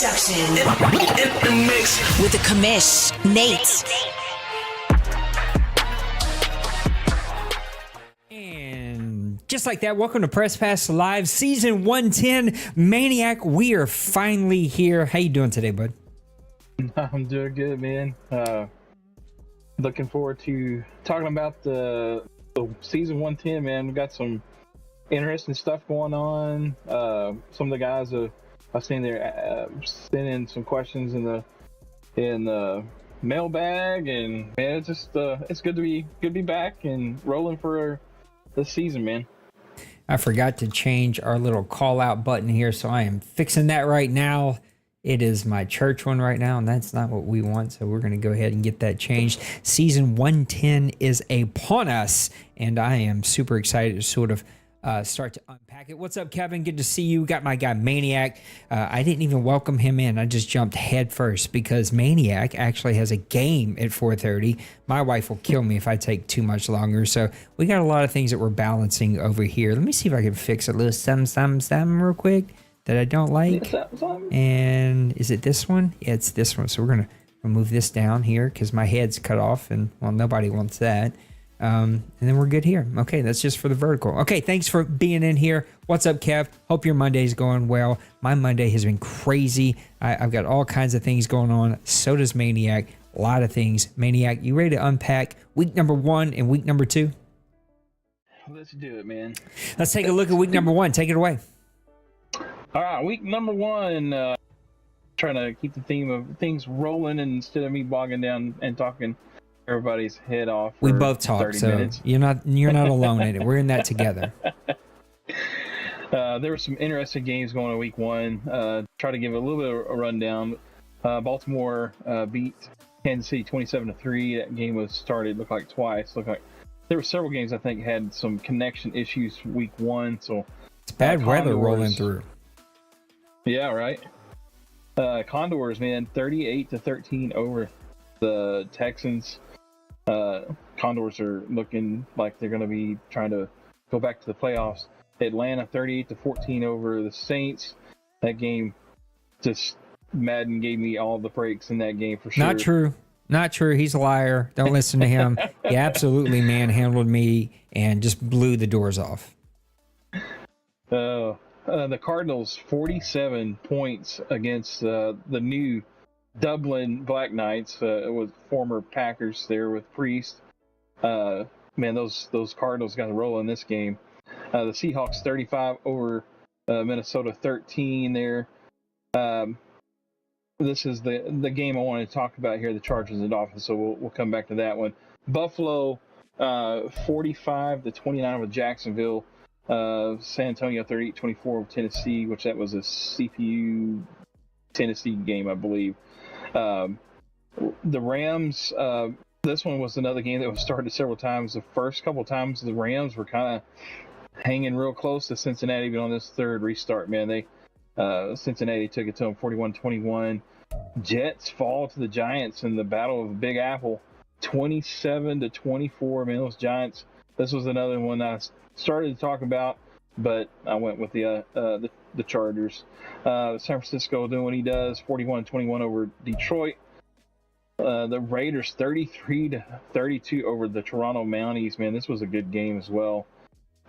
production. In mix with the commish, Nate. And just like that, welcome to Press Pass Live, season 110, Maniac. We are finally here. How you doing today, bud? I'm doing good, man. Looking forward to talking about the season 110, man. We got some interesting stuff going on. Some of the guys I've seen there sending some questions in the mailbag, and man, it's just it's good to be back and rolling for this season, man. I forgot to change our little call out button here, so I am fixing that right now. It is my church one right now, and that's not what we want, so we're going to go ahead and get that changed. Season 110 is upon us, and I am super excited to sort of start to unpack it. What's up, Kevin? Good to see you. Got my guy Maniac. I didn't even welcome him in. I just jumped head first because Maniac actually has a game at 4:30. My wife will kill me if I take too much longer. So we got a lot of things that we're balancing over here. Let me see if I can fix a little some real quick that I don't like. And is it this one? Yeah, it's this one. So we're going to move this down here because my head's cut off, and well, nobody wants that. And then we're good here. Okay, that's just for the vertical. Okay, thanks for being in here. What's up, Kev? Hope your Monday's going well. My Monday has been crazy. I've got all kinds of things going on. So does Maniac. A lot of things. Maniac, you ready to unpack week number 1 and week number 2? Let's do it, man. Let's take a look at week number 1. Take it away. All right, week number 1. Trying to keep the theme of things rolling, and instead of me bogging down and talking everybody's head off. We both talk, so minutes. You're not alone in it. We're in that together. There were some interesting games going on week 1. Try to give a little bit of a rundown. Baltimore beat Kansas City 27-3. That game was started, looked like twice. Looked like there were several games I think had some connection issues week 1. So it's bad weather rolling through. Yeah, right. Condors, man, 38-13 over the Texans. Condors are looking like they're going to be trying to go back to the playoffs. Atlanta 38-14 over the Saints. That game, just Madden gave me all the breaks in that game for sure. Not true. He's a liar. Don't listen to him. He absolutely manhandled me and just blew the doors off. The Cardinals 47 points against the new Dublin Black Knights with former Packers there with Priest. Man, those Cardinals got to roll in this game. The Seahawks 35 over Minnesota 13 there. This is the game I wanted to talk about here, the Chargers and Dolphins, so we'll come back to that one. Buffalo 45-29 with Jacksonville. San Antonio 38-24 over Tennessee, which that was a CPU Tennessee game, I believe. The Rams, this one was another game that was started several times. The first couple times the Rams were kind of hanging real close to Cincinnati, but on this third restart, man, Cincinnati took it to them 41-21. Jets fall to the Giants in the Battle of the Big Apple 27-24. Man, those Giants, this was another one I started to talk about, but I went with the Chargers. San Francisco doing what he does, 41-21 over Detroit. The Raiders 33-32 over the Toronto Mounties. Man, this was a good game as well.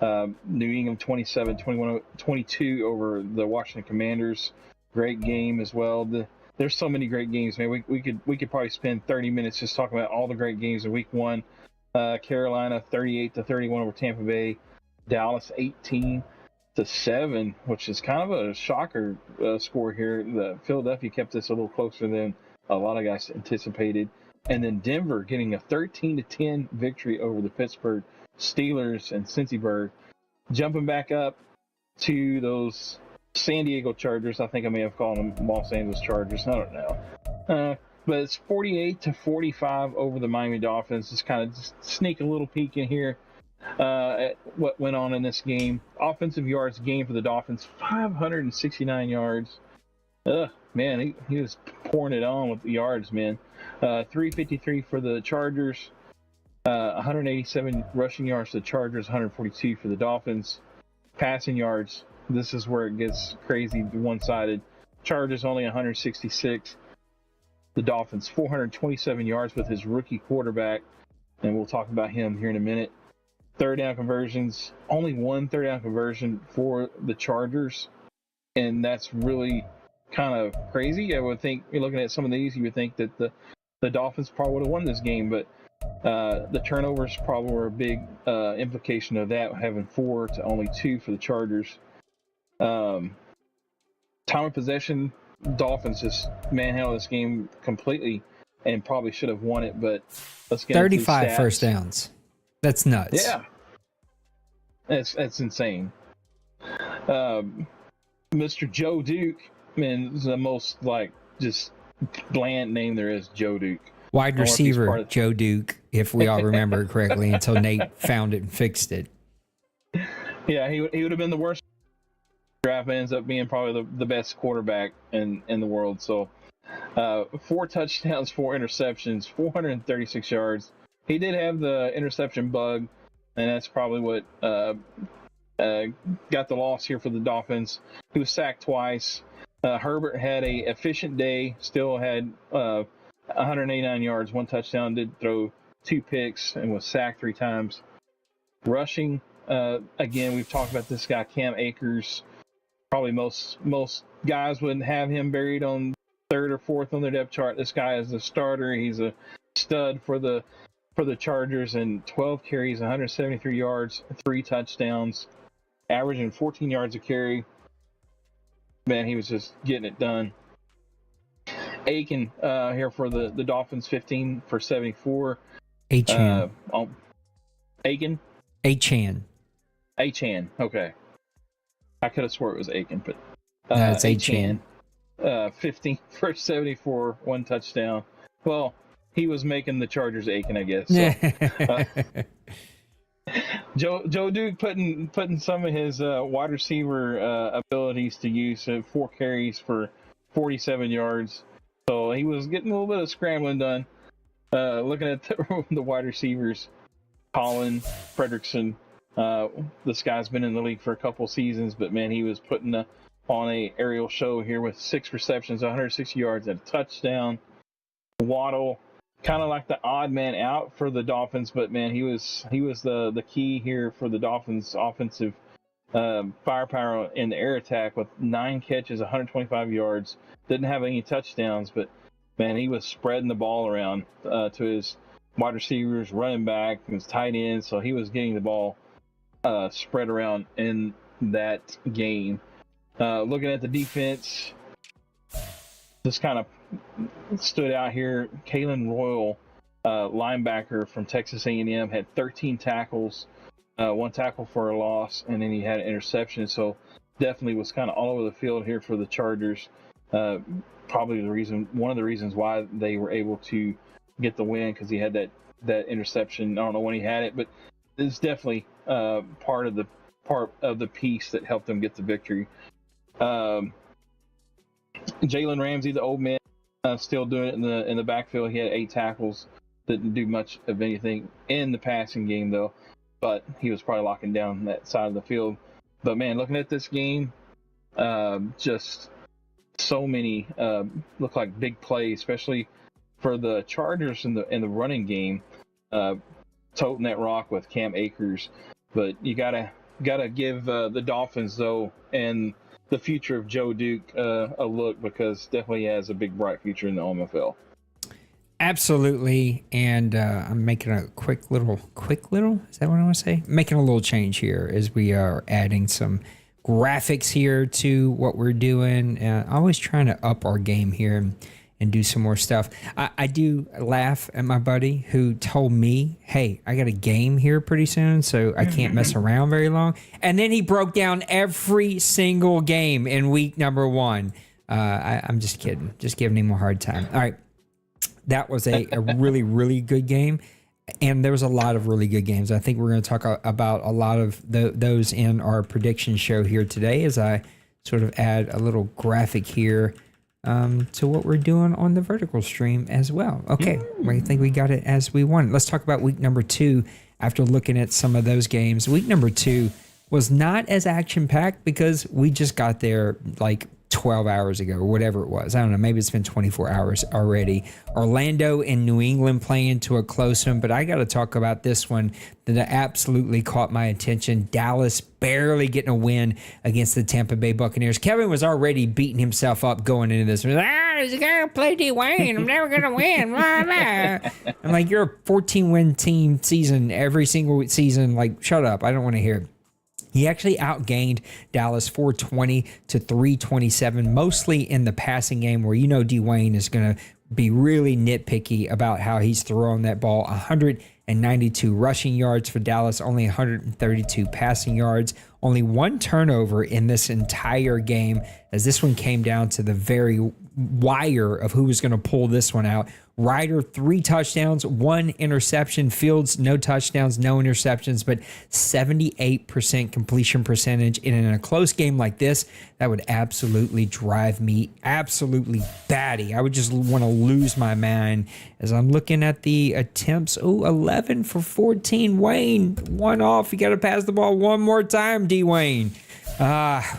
New England 27-22 over the Washington Commanders. Great game as well. There's so many great games, man. We could probably spend 30 minutes just talking about all the great games in week 1. Carolina 38-31 over Tampa Bay. Dallas 18-7, which is kind of a shocker score here. The Philadelphia kept this a little closer than a lot of guys anticipated. And then Denver getting a 13-10 victory over the Pittsburgh Steelers and Cincyburg. Jumping back up to those San Diego Chargers. I think I may have called them Los Angeles Chargers. I don't know. But it's 48-45 over the Miami Dolphins. Just kind of sneak a little peek in here at what went on in this game. Offensive yards gained for the Dolphins, 569 yards. Man, he was pouring it on with the yards, man. 353 for the Chargers. 187 rushing yards for the Chargers, 142 for the Dolphins. Passing yards, this is where it gets crazy, one-sided. Chargers only 166. The Dolphins 427 yards with his rookie quarterback, and we'll talk about him here in a minute. Third down conversions, only one third down conversion for the Chargers, and that's really kind of crazy. I would think, you're looking at some of these, you would think that the Dolphins probably would have won this game, but the turnovers probably were a big implication of that, having 4 to only 2 for the Chargers. Time of possession, Dolphins just manhandled this game completely and probably should have won it, but let's get 35 first downs. That's nuts. Yeah. That's insane. Mr. Joe Duke, man, is the most just bland name there is, Joe Duke. Wide receiver Joe Duke, if we all remember correctly, until Nate found it and fixed it. Yeah, he would have been the worst draft, but ends up being probably the best quarterback in the world. So 4 touchdowns, 4 interceptions, 436 yards. He did have the interception bug, and that's probably what got the loss here for the Dolphins. He was sacked twice. Herbert had a efficient day, still had 189 yards, 1 touchdown, did throw 2 picks, and was sacked 3 times. Rushing, again, we've talked about this guy, Cam Akers. Probably most guys wouldn't have him buried on 3rd or 4th on their depth chart. This guy is a starter. He's a stud for the Chargers, and 12 carries, 173 yards, 3 touchdowns, averaging 14 yards a carry. Man, he was just getting it done. Aiken here for the Dolphins, 15 for 74. Achan. Aiken? Achan. Okay. I could have swore it was Aiken, but no, it's Achan. 15 for 74, 1 touchdown. Well, he was making the Chargers aching, I guess. So, Joe Duke putting some of his wide receiver abilities to use. 4 carries for 47 yards. So he was getting a little bit of scrambling done. Looking at the wide receivers, Colin, Fredrickson. This guy's been in the league for a couple seasons, but man, he was putting on a aerial show here with 6 receptions, 160 yards, and a touchdown. Waddle, kind of like the odd man out for the Dolphins, but man, he was the key here for the Dolphins' offensive firepower in the air attack with 9 catches, 125 yards. Didn't have any touchdowns, but man, he was spreading the ball around to his wide receivers, running back, and his tight end, so he was getting the ball spread around in that game. Looking at the defense, this kind of stood out here. Kalen Royal, linebacker from Texas A&M, had 13 tackles, 1 tackle for a loss, and then he had an interception. So definitely was kind of all over the field here for the Chargers. Probably one of the reasons why they were able to get the win, because he had that interception. I don't know when he had it, but it's definitely part of the piece that helped them get the victory. Jalen Ramsey, the old man, still doing it in the backfield. He had 8 tackles. Didn't do much of anything in the passing game though, but he was probably locking down that side of the field. But man, looking at this game, just so many look like big plays, especially for the Chargers in the running game. Toting that rock with Cam Akers, but you gotta give the Dolphins though and the future of Joe Duke a look, because definitely has a big bright future in the OMFL. Absolutely, and I'm making a quick little, is that what I want to say? Making a little change here as we are adding some graphics here to what we're doing. Always trying to up our game here and do some more stuff. I do laugh at my buddy who told me, hey, I got a game here pretty soon, so I can't mess around very long. And then he broke down every single game in week number 1. I'm just kidding. Just giving him a hard time. All right. That was a really, really good game. And there was a lot of really good games. I think we're going to talk about a lot of those in our prediction show here today, as I sort of add a little graphic here to what we're doing on the vertical stream as well. Okay, I think we got it as we want. Let's talk about week number 2 after looking at some of those games. Week number 2 was not as action-packed because we just got there like 12 hours ago or whatever it was. I don't know. Maybe it's been 24 hours already. Orlando and New England playing to a close one, but I got to talk about this one that absolutely caught my attention. Dallas barely getting a win against the Tampa Bay Buccaneers. Kevin was already beating himself up going into this. He's going to play Dwayne. I'm never going to win. Blah, blah. I'm like, you're a 14-win team season every single season. Like, shut up. I don't want to hear it. He actually outgained Dallas 420 to 327, mostly in the passing game where Dwayne is going to be really nitpicky about how he's throwing that ball. 192 rushing yards for Dallas, only 132 passing yards, only one turnover in this entire game, as this one came down to the very wire of who was going to pull this one out. Ryder, 3 touchdowns, 1 interception. Fields, no touchdowns, no interceptions, but 78% completion percentage. And in a close game like this, that would absolutely drive me absolutely batty. I would just want to lose my mind as I'm looking at the attempts. 11 for 14. Wayne, 1 off. You got to pass the ball one more time, D. Wayne. We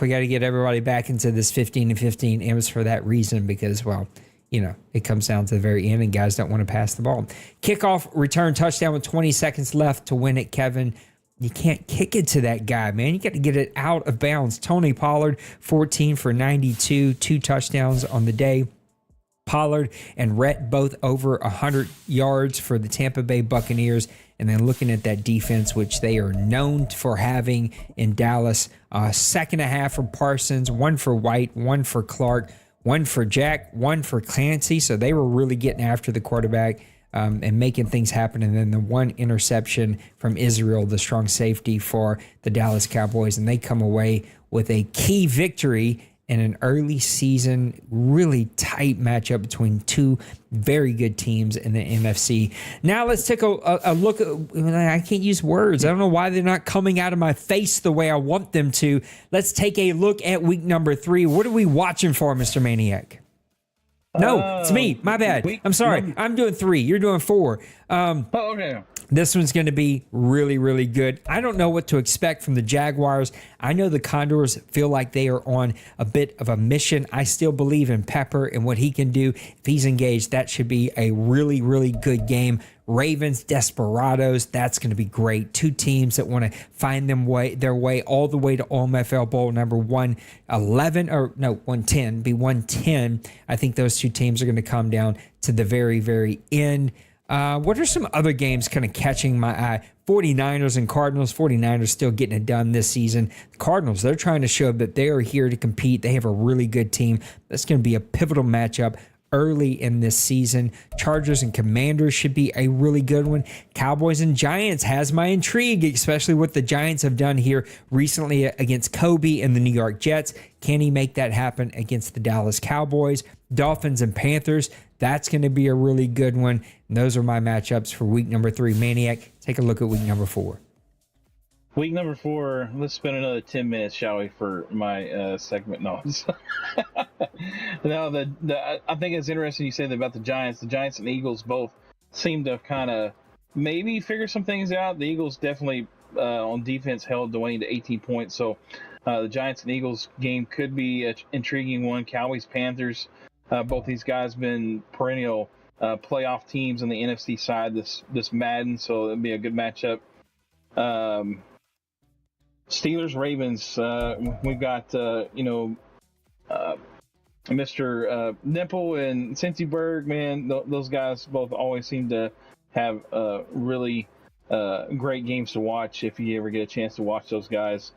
got to get everybody back into this 15-15. It was for that reason because, well, it comes down to the very end and guys don't want to pass the ball. Kickoff return touchdown with 20 seconds left to win it, Kevin. You can't kick it to that guy, man. You got to get it out of bounds. Tony Pollard, 14 for 92, 2 touchdowns on the day. Pollard and Rhett both over 100 yards for the Tampa Bay Buccaneers. And then looking at that defense, which they are known for having in Dallas, second and a half for Parsons, 1 for White, 1 for Clark, 1 for Jack, 1 for Clancy. So they were really getting after the quarterback and making things happen. And then the 1 interception from Israel, the strong safety for the Dallas Cowboys. And they come away with a key victory in an early season, really tight matchup between 2 very good teams in the NFC. Now let's take a look at, I can't use words. I don't know why they're not coming out of my face the way I want them to. Let's take a look at week number 3. What are we watching for, Mr. Maniac? No, it's me. My bad. I'm sorry. I'm doing 3. You're doing 4. Okay. This one's going to be really, really good. I don't know what to expect from the Jaguars. I know the Condors feel like they are on a bit of a mission. I still believe in Pepper and what he can do. If he's engaged, that should be a really, really good game. Ravens, Desperados, that's going to be great. 2 teams that want to find their way all the way to OMFL Bowl number 111, or no, 110, be 110. I think those 2 teams are going to come down to the very, very end. What are some other games kind of catching my eye? 49ers and Cardinals. 49ers still getting it done this season. The Cardinals, they're trying to show that they are here to compete. They have a really good team. That's going to be a pivotal matchup early in this season. Chargers and Commanders should be a really good one. Cowboys and Giants has my intrigue, especially what the Giants have done here recently against Kobe and the New York Jets. Can he make that happen against the Dallas Cowboys? Dolphins and Panthers, that's going to be a really good one. And those are my matchups for week number 3. Maniac, take a look at week number 4. Week number 4, let's spend another 10 minutes, shall we, for my segment notes. Now, I think it's interesting you said that about the Giants. The Giants and Eagles both seem to have kind of maybe figured some things out. The Eagles definitely on defense held Dwayne to 18 points. So the Giants and Eagles game could be an intriguing one. Cowboys, Panthers, both these guys been perennial playoff teams on the NFC side this Madden, so it'll be a good matchup. Steelers, Ravens, we've got, Mr. Nipple and Cincy Berg, man, those guys both always seem to have really great games to watch if you ever get a chance to watch those guys.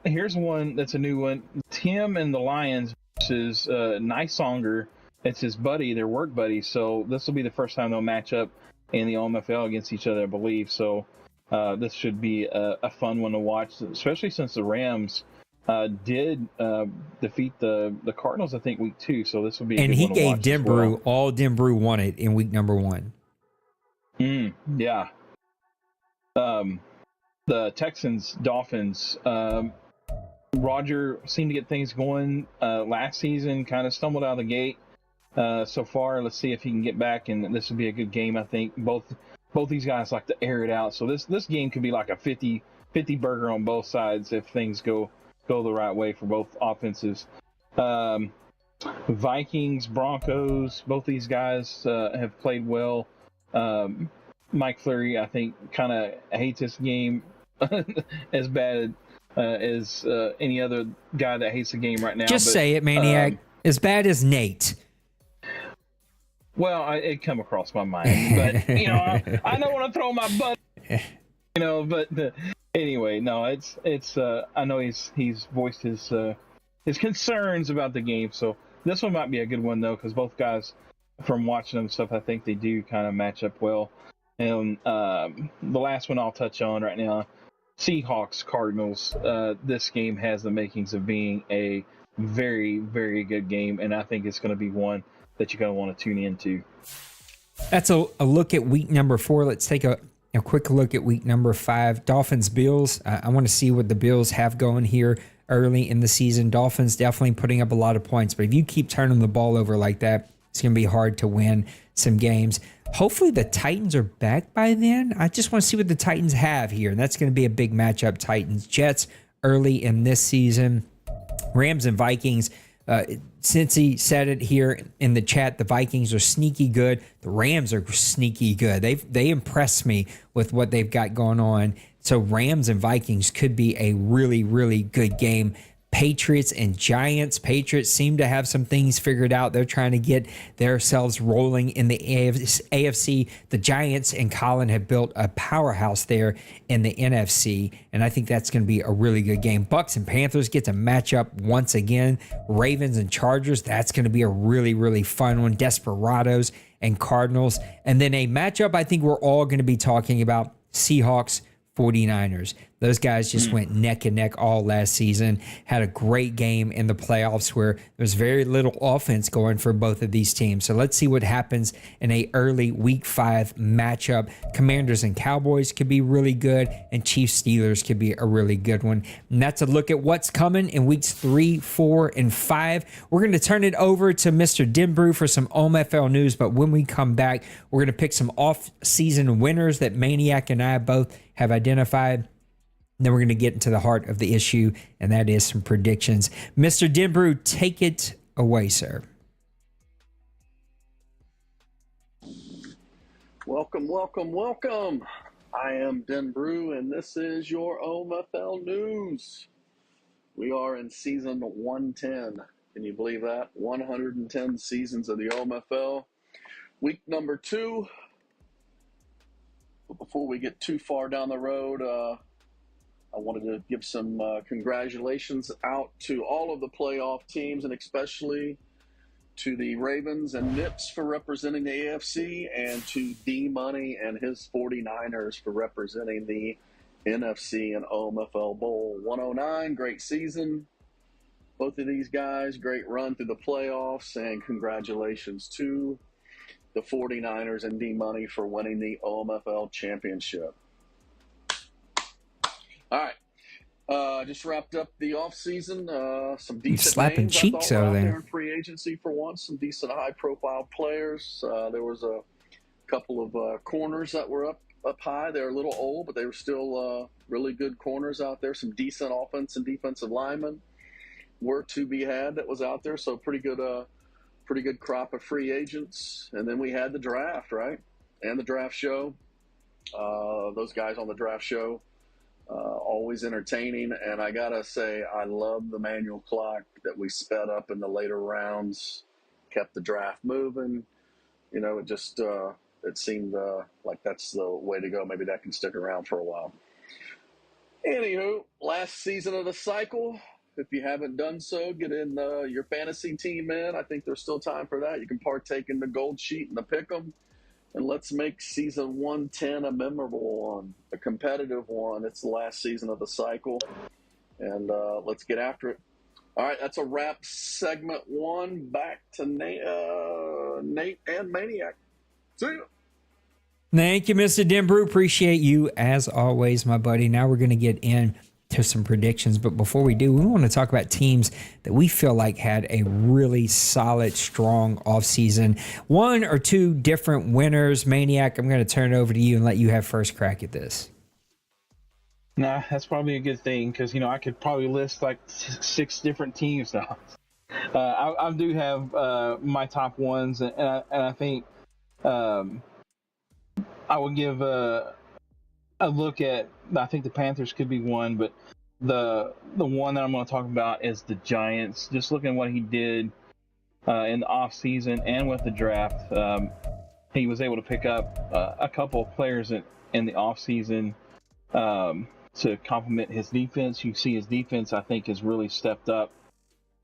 Here's one that's a new one. Tim and the Lions versus Nysonger. It's his buddy, their work buddy. So this will be the first time they'll match up in the OMFL against each other, I believe. So this should be a fun one to watch, especially since the Rams did defeat the Cardinals, I think, week 2. So this will be a and good he one to gave watch Denbrew as well. all Denbrew wanted in week number 1. Yeah. The Texans, Dolphins. Roger seemed to get things going last season, kind of stumbled out of the gate so far. Let's see if he can get back, and this will be a good game, I think. Both these guys like to air it out, so this game could be like a 50-50 burger on both sides if things go the right way for both offenses. Um, Vikings, Broncos, both these guys have played well. Mike Fleury, I think, kind of hates this game as bad as any other guy that hates the game right now. Just but, say it, Maniac. As bad as Nate. Well, it come across my mind, but I don't want to throw my butt. But anyway, no, it's. I know he's voiced his concerns about the game, so this one might be a good one though, because both guys, from watching them stuff, I think they do kind of match up well. And the last one I'll touch on right now, Seahawks Cardinals. This game has the makings of being a very, very good game, and I think it's going to be one that you're going to want to tune into. That's a look at week number 4. Let's take a quick look at week number 5. Dolphins Bills. I want to see what the Bills have going here early in the season. Dolphins definitely putting up a lot of points, but if you keep turning the ball over like that, it's going to be hard to win some games. Hopefully the Titans are back by then. I just want to see what the Titans have here, and that's going to be a big matchup. Titans Jets early in this season. Rams and Vikings. Cincy said it here in the chat. The Vikings are sneaky good. The Rams are sneaky good. They impress me with what they've got going on. So Rams and Vikings could be a really, really good game. Patriots and Giants. Patriots seem to have some things figured out. They're trying to get themselves rolling in the AFC. The Giants and Colin have built a powerhouse there in the NFC, and I think that's going to be a really good game. Bucks and Panthers get to match up once again. Ravens and Chargers, that's going to be a really, really fun one. Desperados and Cardinals. And then a matchup I think we're all going to be talking about, Seahawks 49ers. Those guys just went neck and neck all last season, had a great game in the playoffs where there's very little offense going for both of these teams. So let's see what happens in a early week 5 matchup. Commanders and Cowboys could be really good, and Chiefs Steelers could be a really good one. And that's a look at what's coming in weeks 3, 4, and 5. We're going to turn it over to Mr. Denbrew for some OMFL news, but when we come back, we're going to pick some off-season winners that Maniac and I both have identified. Then we're going to get into the heart of the issue, and that is some predictions. Mr. Denbrew, take it away, sir. Welcome, welcome, welcome. I am Denbrew, and this is your OMFL news. We are in season 110. Can you believe that? 110 seasons of the OMFL. Week number 2. But before we get too far down the road, I wanted to give some congratulations out to all of the playoff teams, and especially to the Ravens and Nips for representing the AFC, and to D-Money and his 49ers for representing the NFC and OMFL Bowl 109. Great season. Both of these guys, great run through the playoffs, and congratulations to the 49ers and D-Money for winning the OMFL championship. All right. Just wrapped up the offseason. Some decent slapping names cheeks I thought were over out there. in free agency for once. Some decent high-profile players. There was a couple of corners that were up high. They're a little old, but they were still really good corners out there. Some decent offense and defensive linemen were to be had that was out there. So pretty good crop of free agents. And then we had the draft, right? And the draft show. Those guys on the draft show. Always entertaining, and I gotta say, I love the manual clock that we sped up in the later rounds, kept the draft moving. It just it seemed like that's the way to go. Maybe that can stick around for a while. Anywho, last season of the cycle. If you haven't done so, get in your fantasy team in. I think there's still time for that. You can partake in the gold sheet and the pick'em. And let's make season 110 a memorable one, a competitive one. It's the last season of the cycle, and let's get after it. All right, that's a wrap. Segment 1. Back to Nate and Maniac. See ya. Thank you, Mr. Denbrew. Appreciate you as always, my buddy. Now we're going to get into some predictions, but before we do, we want to talk about teams that we feel like had a really solid, strong offseason. 1 or 2 different winners. Maniac, I'm going to turn it over to you and let you have first crack at this. Nah, that's probably a good thing, because I could probably list like 6 different teams now. I do have my top ones, and I think um, I would give a look at. I think the Panthers could be one, but the one that I'm going to talk about is the Giants. Just looking at what he did in the off season and with the draft, he was able to pick up a couple of players in the off season to complement his defense. You see his defense, I think, has really stepped up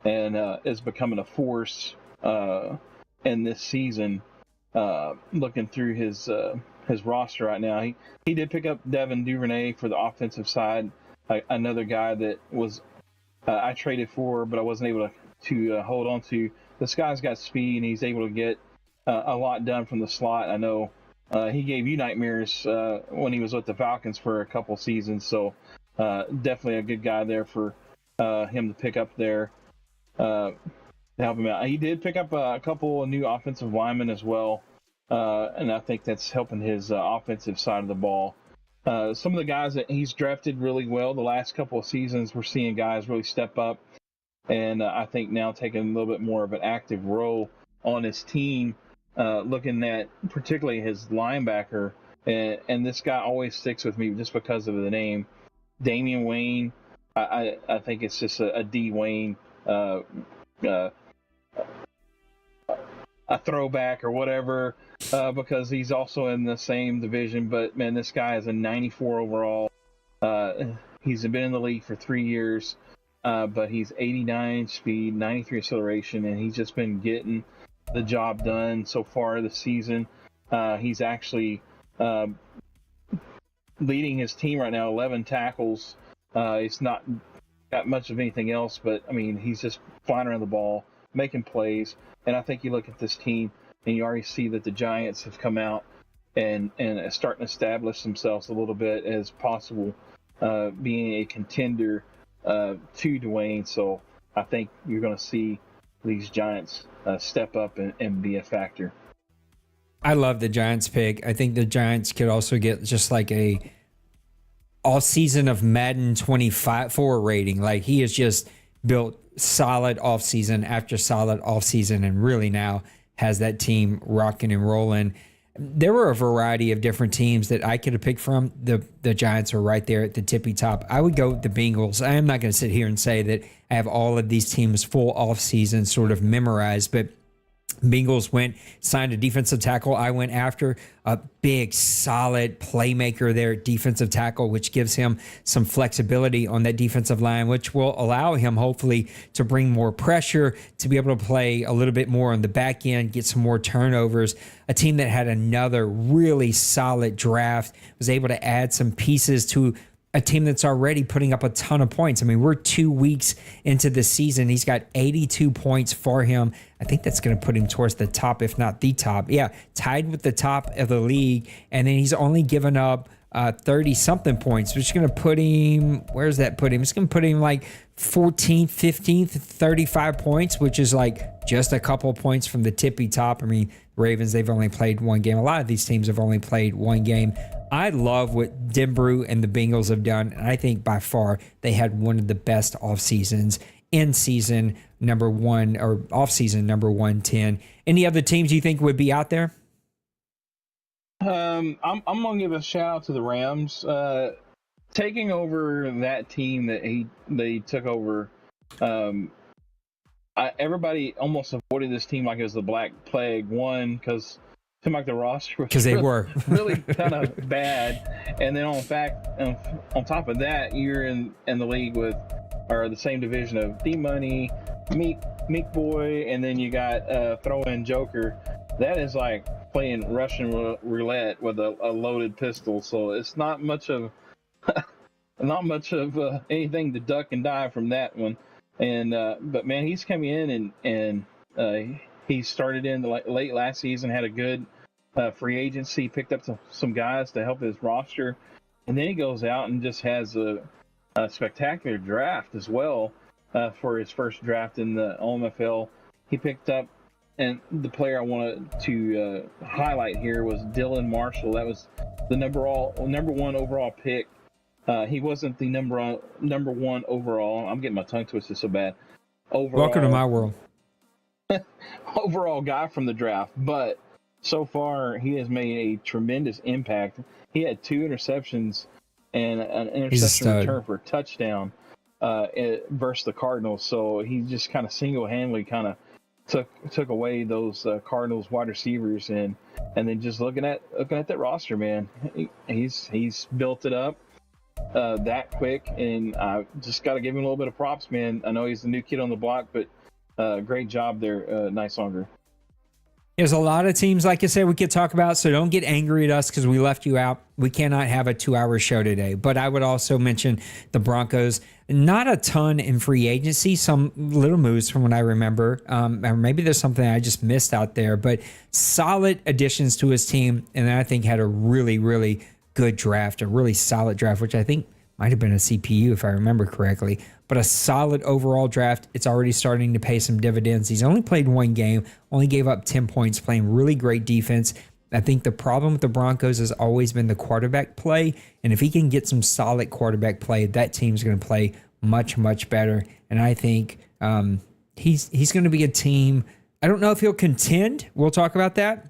and is becoming a force in this season. Looking through his roster right now, he did pick up Devin Duvernay for the offensive side, another guy that was I traded for, but I wasn't able to hold on to. This guy's got speed, and he's able to get a lot done from the slot. I know he gave you nightmares when he was with the Falcons for a couple seasons, so definitely a good guy there for him to pick up there to help him out. He did pick up a couple of new offensive linemen as well, and I think that's helping his offensive side of the ball. Some of the guys that he's drafted really well the last couple of seasons, we're seeing guys really step up, and I think now taking a little bit more of an active role on his team. Looking at particularly his linebacker, and this guy always sticks with me just because of the name, Damian Wayne. I think it's just a D Wayne, a throwback or whatever, because he's also in the same division. But man, this guy is a 94 overall. He's been in the league for 3 years, but he's 89 speed, 93 acceleration, and he's just been getting the job done so far this season. He's actually leading his team right now, 11 tackles. He's not got much of anything else, but I mean, he's just flying around the ball, making plays. And I think you look at this team and you already see that the Giants have come out and starting to establish themselves a little bit as possible being a contender to Dwayne. So I think you're going to see these Giants step up and be a factor. I love the Giants pick. I think the Giants could also get just like a all season of Madden 24 rating. Like he has just built solid offseason after solid offseason and really now has that team rocking and rolling. There were a variety of different teams that I could have picked from. The Giants are right there at the tippy top. I would go with the Bengals. I am not going to sit here and say that I have all of these teams full offseason sort of memorized, but Bengals signed a defensive tackle. I went after a big, solid playmaker there at defensive tackle, which gives him some flexibility on that defensive line, which will allow him hopefully to bring more pressure, to be able to play a little bit more on the back end, get some more turnovers. A team that had another really solid draft, was able to add some pieces to a team that's already putting up a ton of points. I mean, we're 2 weeks into the season. He's got 82 points for him. I think that's going to put him towards the top, if not the top. Yeah, tied with the top of the league. And then he's only given up 30-something points, which is going to put him, where's that put him? It's going to put him like 14th, 15th, 35 points, which is like just a couple points from the tippy top. I mean, Ravens, they've only played one game. A lot of these teams have only played one game. I love what Denbrew and the Bengals have done, and I think by far they had one of the best off seasons in season number one or off season number 110. Any other teams you think would be out there? I'm gonna give a shout out to the Rams taking over that team that they took over. Everybody almost avoided this team like it was the Black Plague. One, because it seemed like the roster was they were really kind of bad, and then on top of that, you're in the league with or the same division of D-Money, Meek Boy, and then you got throw-in Joker. That is like playing Russian roulette with a loaded pistol. So it's not much of anything to duck and dive from that one. And but man, he's coming in and he started in the late last season, had a good free agency, picked up some guys to help his roster, and then he goes out and just has a spectacular draft as well for his first draft in the OMFL. He picked up, and the player I wanted to highlight here was Dylan Marshall. That was the number one overall pick. He wasn't the number one overall. I'm getting my tongue twisted so bad. Welcome to overall my world. overall guy from the draft, but so far he has made a tremendous impact. He had 2 interceptions and an interception return for a touchdown versus the Cardinals. So he just kind of single-handedly kind of took away those Cardinals wide receivers, and then just looking at that roster, man, he's built it up that quick, and I just got to give him a little bit of props, man. I know he's the new kid on the block, but great job there, Nice Longer. There's a lot of teams, like I said, we could talk about, so don't get angry at us because we left you out. We cannot have a 2-hour show today. But I would also mention the Broncos. Not a ton in free agency, some little moves from what I remember. Or maybe there's something I just missed out there, but solid additions to his team. And I think had a really, really good draft, a really solid draft, which I think might have been a CPU if I remember correctly, but a solid overall draft. It's already starting to pay some dividends. He's only played 1 game, only gave up 10 points, playing really great defense. I think the problem with the Broncos has always been the quarterback play, and if he can get some solid quarterback play, that team's going to play much, much better. And I think he's going to be a team. I don't know if he'll contend. We'll talk about that,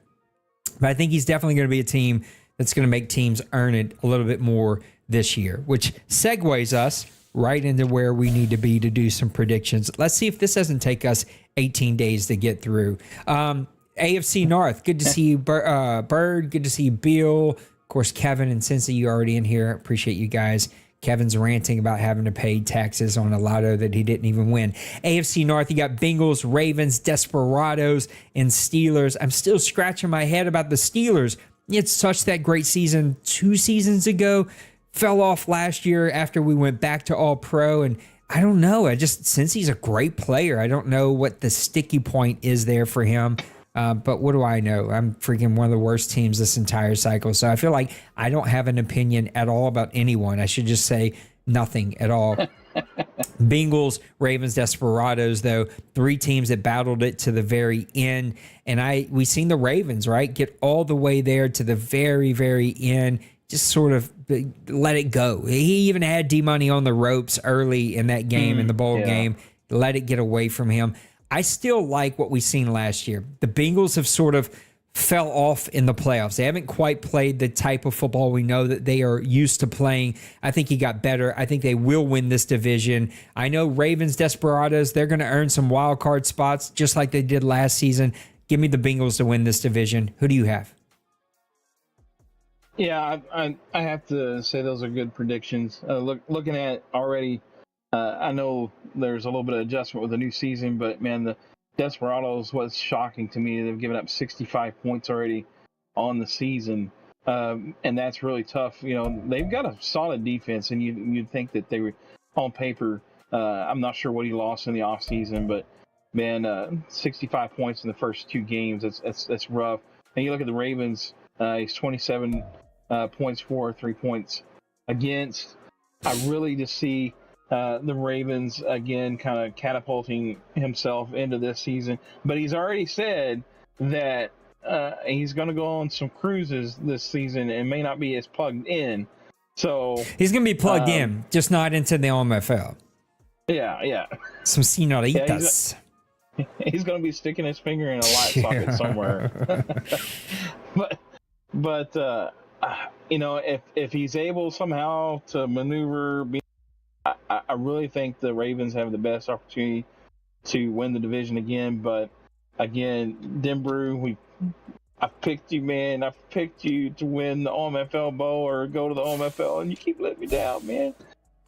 but I think he's definitely going to be a team that's going to make teams earn it a little bit more this year, which segues us right into where we need to be to do some predictions. Let's see if this doesn't take us 18 days to get through. AFC North, good to see you, Bird. Good to see you, Bill. Of course, Kevin and Cincy, you already in here. Appreciate you guys. Kevin's ranting about having to pay taxes on a lotto that he didn't even win. AFC North, you got Bengals, Ravens, Desperados, and Steelers. I'm still scratching my head about the Steelers. It's such that great season 2 seasons ago. Fell off last year after we went back to all pro. And I don't know. Since he's a great player, I don't know what the sticky point is there for him. But what do I know? I'm freaking one of the worst teams this entire cycle. So I feel like I don't have an opinion at all about anyone. I should just say nothing at all. Bengals, Ravens, Desperados, though, 3 teams that battled it to the very end. And we seen the Ravens, right, get all the way there to the very, very end. Just sort of let it go. He even had D-Money on the ropes early in that game, in the bowl game. Let it get away from him. I still like what we seen last year. The Bengals have sort of fell off in the playoffs. They haven't quite played the type of football we know that they are used to playing. I think he got better. I think they will win this division. I know Ravens, Desperados, they're going to earn some wild card spots just like they did last season. Give me the Bengals to win this division. Who do you have? Yeah, I have to say those are good predictions. Looking at already, I know there's a little bit of adjustment with the new season, but man, the Desperados was shocking to me. They've given up 65 points already on the season, and that's really tough. You know, they've got a solid defense, and you'd think that they were on paper. I'm not sure what he lost in the offseason, but man, 65 points in the first 2 games. That's rough. And you look at the Ravens. He's 27 points for, 3 points against. I really just see the Ravens again kind of catapulting himself into this season. But he's already said that he's going to go on some cruises this season and may not be as plugged in. So he's going to be plugged in, just not into the OMFL. Yeah. Some senoritas. Yeah, he's going to be sticking his finger in a light socket somewhere. But you know, if he's able somehow to maneuver, I really think the Ravens have the best opportunity to win the division again. But again, Denver, I've picked you, man. I've picked you to win the OMFL Bowl or go to the OMFL, and you keep letting me down, man.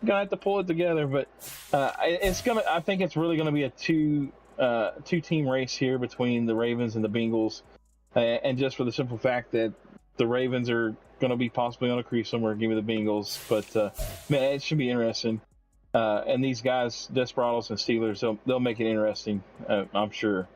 I'm gonna have to pull it together. But I think it's really gonna be a two-team race here between the Ravens and the Bengals, and just for the simple fact that the Ravens are going to be possibly on a cruise somewhere. Give me the Bengals. But, man, it should be interesting. And these guys, Desperados and Steelers, they'll make it interesting, I'm sure.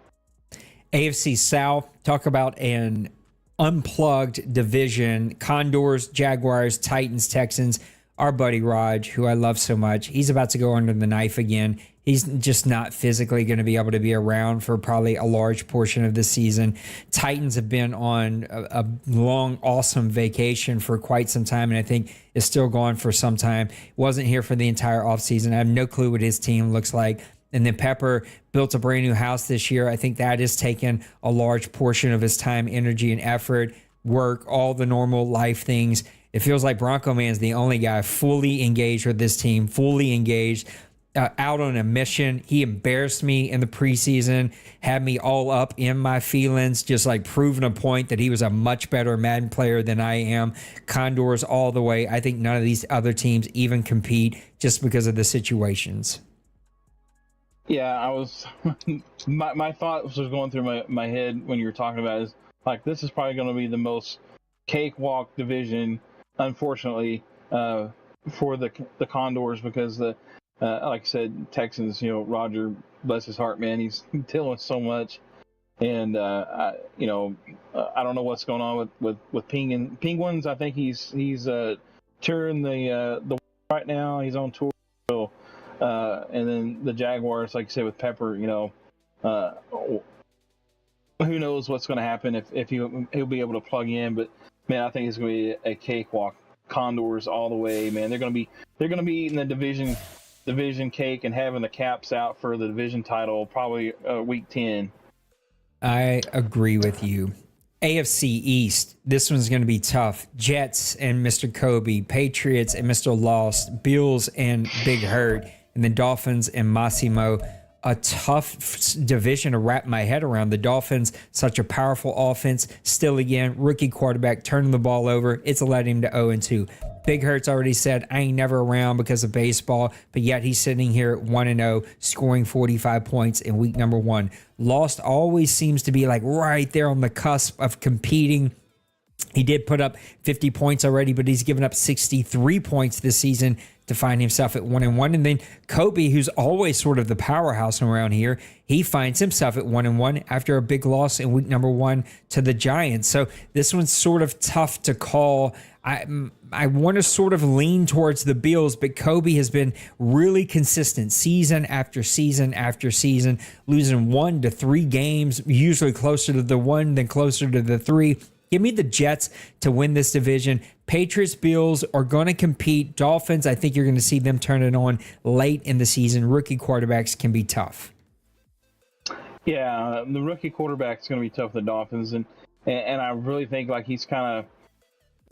AFC South, talk about an unplugged division. Condors, Jaguars, Titans, Texans. Our buddy Raj, who I love so much, he's about to go under the knife again. He's just not physically going to be able to be around for probably a large portion of the season. Titans have been on a long, awesome vacation for quite some time, and I think is still gone for some time. Wasn't here for the entire offseason. I have no clue what his team looks like. And then Pepper built a brand new house this year. I think that has taken a large portion of his time, energy, and effort, work, all the normal life things. It feels like Bronco Man's the only guy fully engaged with this team, fully engaged, out on a mission. He embarrassed me in the preseason, had me all up in my feelings, just like proving a point that he was a much better Madden player than I am. Condors all the way. I think none of these other teams even compete just because of the situations. Yeah, I was. my thought was going through my head when you were talking about it, is like, this is probably going to be the most cakewalk division, unfortunately, for the Condors, because like I said, Texans, Roger, bless his heart, man, he's dealing with so much. And, I don't know what's going on with Penguins. I think he's touring the right now. He's on tour. So, and then the Jaguars, like you said, with Pepper, who knows what's going to happen if he'll be able to plug in. But, man, I think it's going to be a cakewalk. Condors all the way, man. They're going to be eating the division cake and having the caps out for the division title probably week 10. I agree with you. AFC East, this one's going to be tough. Jets and Mr. Kobe, Patriots and Mr. Lost, Bills and Big Hurt, and then Dolphins and Massimo. A tough division to wrap my head around. The Dolphins, such a powerful offense. Still, again, rookie quarterback turning the ball over. It's led him to 0-2. Big Hurt's already said, I ain't never around because of baseball, but yet he's sitting here at 1-0, scoring 45 points in week number 1. Lost always seems to be like right there on the cusp of competing. He did put up 50 points already, but he's given up 63 points this season to find himself at 1-1. And then Kobe, who's always sort of the powerhouse around here, he finds himself at 1-1 after a big loss in week number 1 to the Giants. So this one's sort of tough to call. I want to sort of lean towards the Bills, but Kobe has been really consistent season after season after season, losing 1 to 3 games, usually closer to the 1 than closer to the 3. Give me the Jets to win this division. Patriots, Bills are going to compete. Dolphins, I think you're going to see them turn it on late in the season. Rookie quarterbacks can be tough. Yeah, the rookie quarterback is going to be tough for the Dolphins. And I really think like he's kind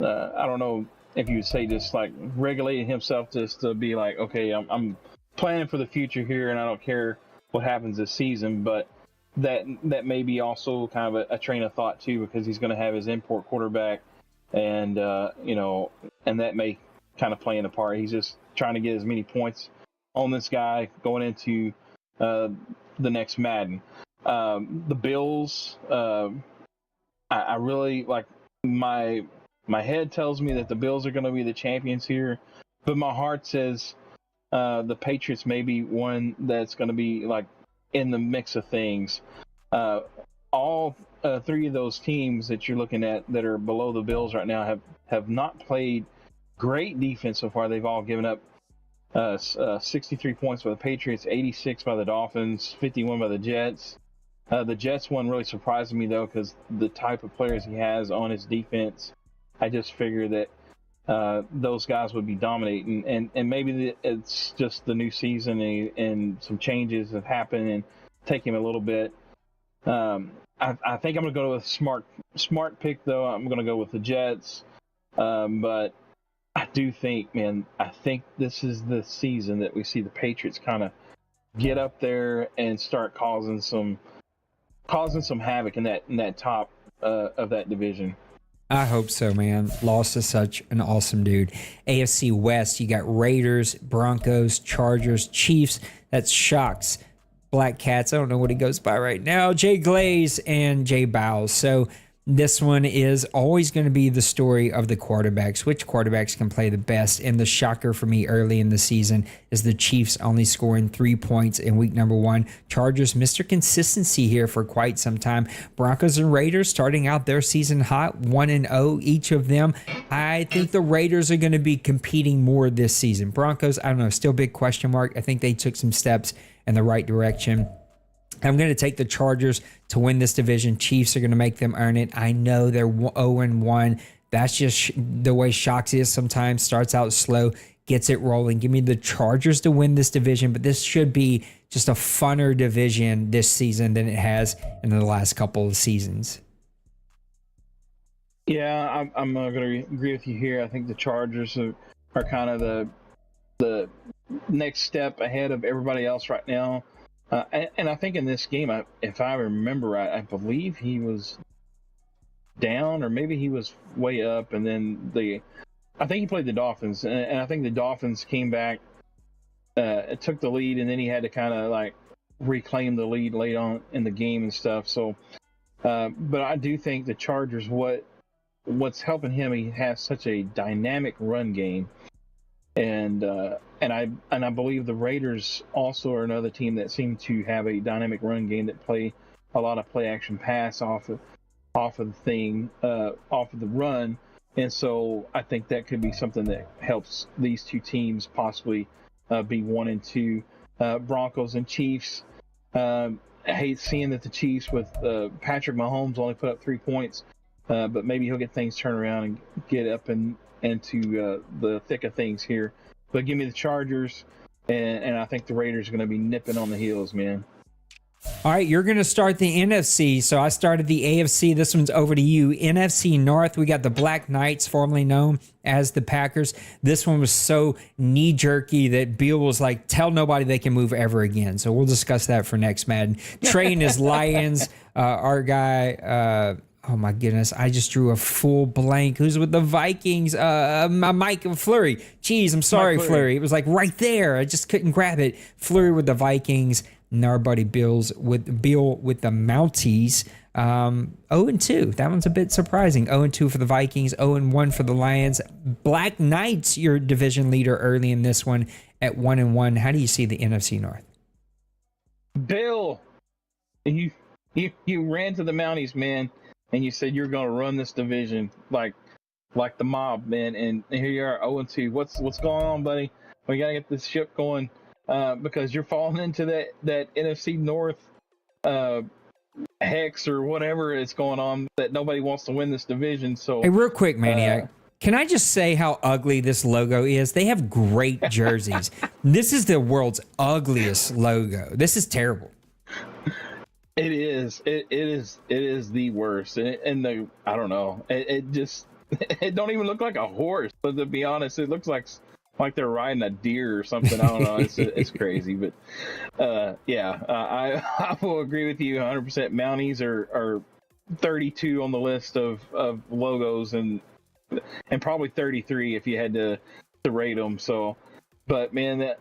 of, I don't know if you would say just like regulating himself just to be like, okay, I'm planning for the future here and I don't care what happens this season. But that may be also kind of a train of thought too, because he's going to have his import quarterback, and and that may kind of play in a part. He's just trying to get as many points on this guy going into the next Madden. The Bills, I really like. My head tells me that the Bills are going to be the champions here, but my heart says the Patriots may be one that's going to be like in the mix of things. All 3 of those teams that you're looking at that are below the Bills right now have not played great defense so far. They've all given up 63 points by the Patriots, 86 by the Dolphins, 51 by the Jets. The Jets one really surprised me though, because the type of players he has on his defense, I just figured that those guys would be dominating, and maybe it's just the new season and some changes have happened and take him a little bit. I think I'm going to go with smart pick though. I'm going to go with the Jets, but I do think, man, I think this is the season that we see the Patriots kind of get up there and start causing some havoc in that top of that division. I hope so, man. Lost is such an awesome dude. AFC West, you got Raiders, Broncos, Chargers, Chiefs. That's Shocks, Black Cats. I don't know what he goes by right now. Jay Glaze and Jay Bowles. So this one is always going to be the story of the quarterbacks. Which quarterbacks can play the best? And the shocker for me early in the season is the Chiefs only scoring 3 points in week number 1. Chargers, Mr. Consistency here for quite some time. Broncos and Raiders starting out their season hot, 1-0 each of them. I think the Raiders are going to be competing more this season. Broncos, I don't know, still big question mark. I think they took some steps in the right direction. I'm going to take the Chargers to win this division. Chiefs are going to make them earn it. I know they're 0-1. That's just the way Shocks is sometimes. Starts out slow, gets it rolling. Give me the Chargers to win this division, but this should be just a funner division this season than it has in the last couple of seasons. Yeah, I'm going to agree with you here. I think the Chargers are kind of the next step ahead of everybody else right now. And I think in this game, if I remember right, I believe he was down, or maybe he was way up, and then I think he played the Dolphins, and I think the Dolphins came back, took the lead, and then he had to kind of like reclaim the lead late on in the game and stuff. So, but I do think the Chargers, what's helping him, he has such a dynamic run game, and I believe the Raiders also are another team that seem to have a dynamic run game that play a lot of play action pass off of the run. And so I think that could be something that helps these two teams possibly be 1-2. Broncos and Chiefs. I hate seeing that the Chiefs with Patrick Mahomes only put up 3 points, but maybe he'll get things turned around and get up into the thick of things here. But give me the Chargers, and I think the Raiders are going to be nipping on the heels, man. All right, you're going to start the NFC. So I started the AFC. This one's over to you. NFC North, we got the Black Knights, formerly known as the Packers. This one was so knee-jerky that Bill was like, tell nobody they can move ever again. So we'll discuss that for next Madden. Trey and his Lions, our guy... oh my goodness, I just drew a full blank. Who's with the Vikings? Mike Fleury. Jeez, I'm sorry, Fleury. It was like right there. I just couldn't grab it. Fleury with the Vikings. And our buddy Bill with the Mounties. 0-2. That one's a bit surprising. 0-2 for the Vikings. 0-1 for the Lions. Black Knights, your division leader early in this one at 1-1. How do you see the NFC North? Bill, you ran to the Mounties, man, and you said you're going to run this division like the mob, man. And here you are, 0-2. What's going on, buddy? We got to get this ship going. Because you're falling into that NFC North hex or whatever is going on, that nobody wants to win this division. So, hey, real quick, Maniac, can I just say how ugly this logo is? They have great jerseys. This is the world's ugliest logo. This is terrible. It is. It is the worst. And I don't know. It just it don't even look like a horse. But to be honest, it looks like they're riding a deer or something. I don't know. It's crazy, but I will agree with you 100%. Mounties are 32 on the list of logos, and probably 33 if you had to rate them. So, but man,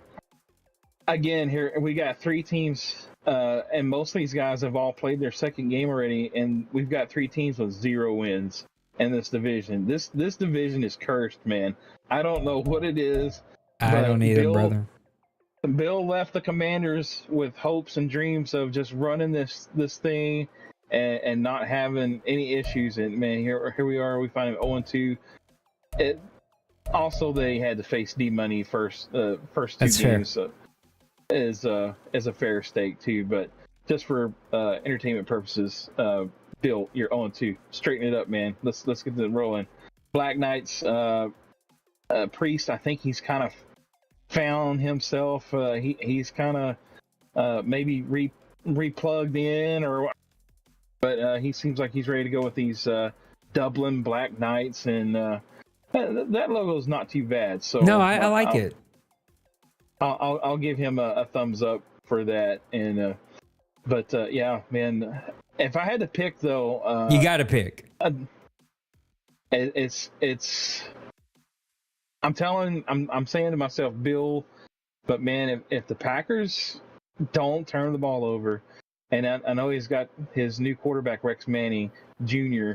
again, here we got 3 teams, and most of these guys have all played their second game already, and we've got 3 teams with 0 wins in this division. This division is cursed, man. I don't know what it is. I don't either, brother. Bill left the Commanders with hopes and dreams of just running this thing and not having any issues. And man, here we are. We find him 0-2. Also, they had to face D-Money first 2 That's games. Fair. So is a fair stake too. But just for entertainment purposes, Bill, you're 0-2. Straighten it up, man. Let's get it rolling. Black Knights. Priest, I think he's kind of found himself. He's kind of maybe replugged in, but he seems like he's ready to go with these Dublin Black Knights, and that logo is not too bad. So no, I like it. I'll give him a thumbs up for that. And but yeah, man, if I had to pick though, you got to pick. It's. I'm saying to myself, Bill, but man, if the Packers don't turn the ball over, and I know he's got his new quarterback, Rex Manning Jr.,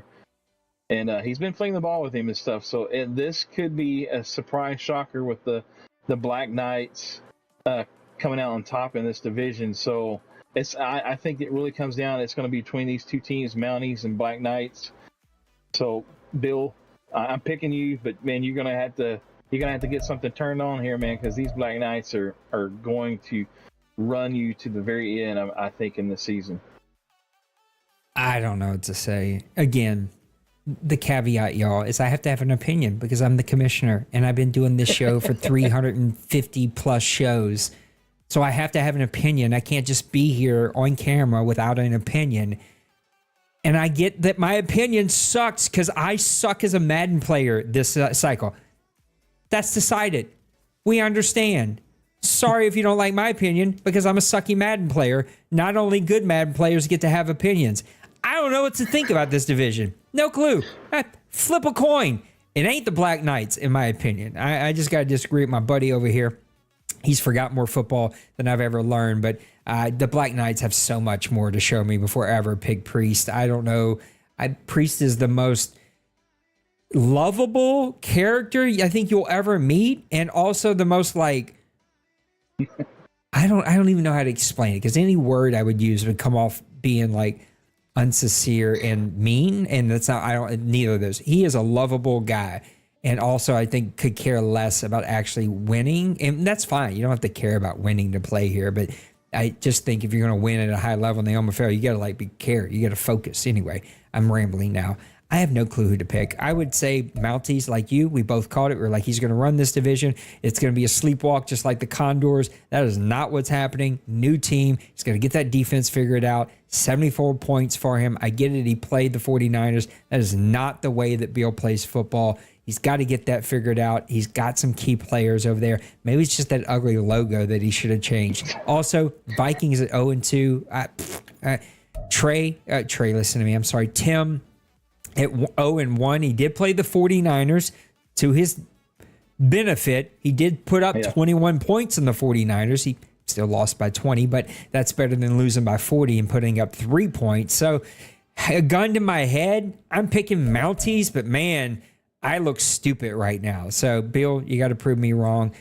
and he's been flinging the ball with him and stuff, so this could be a surprise shocker with the Black Knights coming out on top in this division. So I think it really comes down, it's going to be between these 2 teams, Mounties and Black Knights. So, Bill, I'm picking you, but man, you're gonna have to get something turned on here, man, because these Black Knights are going to run you to the very end, I think, in the season. I don't know what to say. Again, the caveat, y'all, is I have to have an opinion because I'm the commissioner and I've been doing this show for 350 plus shows. So I have to have an opinion. I can't just be here on camera without an opinion. And I get that my opinion sucks because I suck as a Madden player this cycle. That's decided. We understand. Sorry if you don't like my opinion because I'm a sucky Madden player. Not only good Madden players get to have opinions. I don't know what to think about this division. No clue. Flip a coin. It ain't the Black Knights, in my opinion. I just got to disagree with my buddy over here. He's forgot more football than I've ever learned, but the Black Knights have so much more to show me before I ever pick Priest. I don't know. Priest is the most lovable character I think you'll ever meet, and also the most like I don't even know how to explain it because any word I would use would come off being like unsincere and mean, and that's not. I don't neither of those. He is a lovable guy. And also, I think could care less about actually winning. And that's fine. You don't have to care about winning to play here. But I just think if you're going to win at a high level in the OMFL, you got to like care. You got to focus. Anyway, I'm rambling now. I have no clue who to pick. I would say Mounties, like you. We both called it. We're like, he's going to run this division. It's going to be a sleepwalk just like the Condors. That is not what's happening. New team. He's going to get that defense figured out. 74 points for him. I get it. He played the 49ers. That is not the way that Bill plays football. He's got to get that figured out. He's got some key players over there. Maybe it's just that ugly logo that he should have changed. Also, Vikings at 0-2. Trey, listen to me. I'm sorry. Tim at 0-1. He did play the 49ers. To his benefit, he did put up 21 points in the 49ers. He still lost by 20, but that's better than losing by 40 and putting up 3 points. So, a gun to my head, I'm picking Mounties, but man, I look stupid right now. So, Bill, you got to prove me wrong.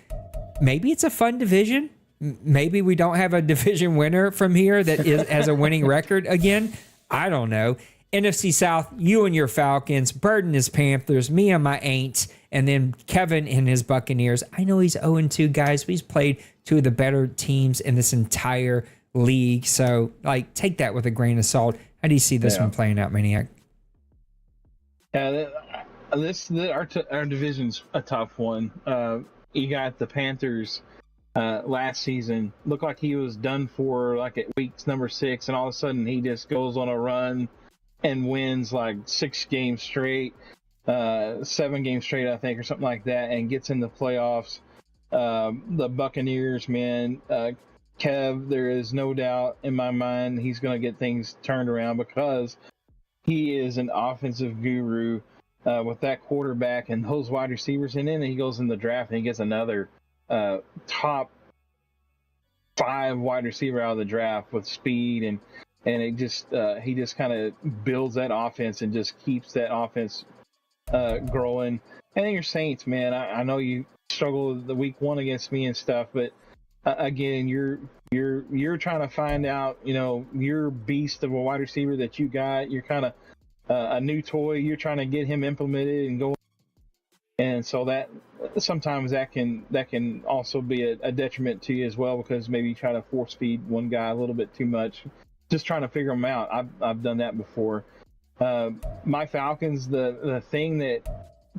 Maybe it's a fun division. Maybe we don't have a division winner from here that has a winning record again. I don't know. NFC South, you and your Falcons, Bird and his Panthers, me and my Aints, and then Kevin and his Buccaneers. I know he's 0-2, guys, but he's played two of the better teams in this entire league. So, like, take that with a grain of salt. How do you see this one playing out, Maniac? Yeah, our division's a tough one. You got the Panthers last season. Looked like he was done for like at weeks number 6, and all of a sudden he just goes on a run and wins like 6 games straight, 7 games straight, I think, or something like that, and gets in the playoffs. The Buccaneers, man, Kev, there is no doubt in my mind he's going to get things turned around because he is an offensive guru. With that quarterback and those wide receivers, and then he goes in the draft and he gets another top 5 wide receiver out of the draft with speed, and it just he just kind of builds that offense and just keeps that offense growing. And then your Saints, man, I know you struggled the week 1 against me and stuff, but again, you're trying to find out, your beast of a wide receiver that you got. You're kind of a new toy. You're trying to get him implemented and go, and so that sometimes that can also be a detriment to you as well, because maybe you try to force feed one guy a little bit too much, just trying to figure them out. I've done that before. My Falcons, the thing that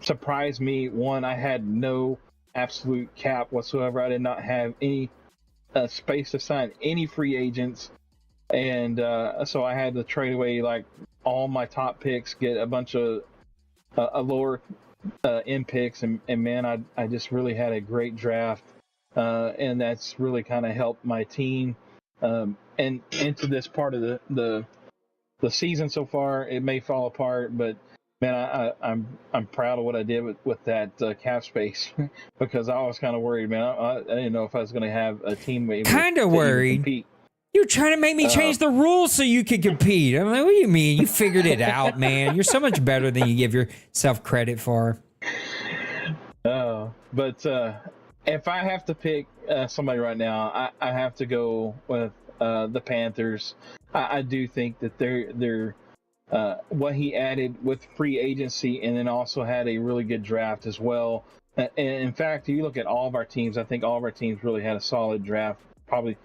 surprised me, one, I had no absolute cap whatsoever. I did not have any space to sign any free agents, and so I had to trade away like all my top picks, get a bunch of lower end picks, and man, I just really had a great draft, and that's really kind of helped my team and into this part of the season so far. It may fall apart, but man, I'm proud of what I did with that cap space because I was kind of worried, man. I didn't know if I was going to have a teammate. Kind of worried. You're trying to make me change the rules so you can compete. I'm like, what do you mean? You figured it out, man. You're so much better than you give yourself credit for. But if I have to pick somebody right now, I have to go with the Panthers. I do think that they're what he added with free agency, and then also had a really good draft as well. And in fact, if you look at all of our teams, I think all of our teams really had a solid draft. Probably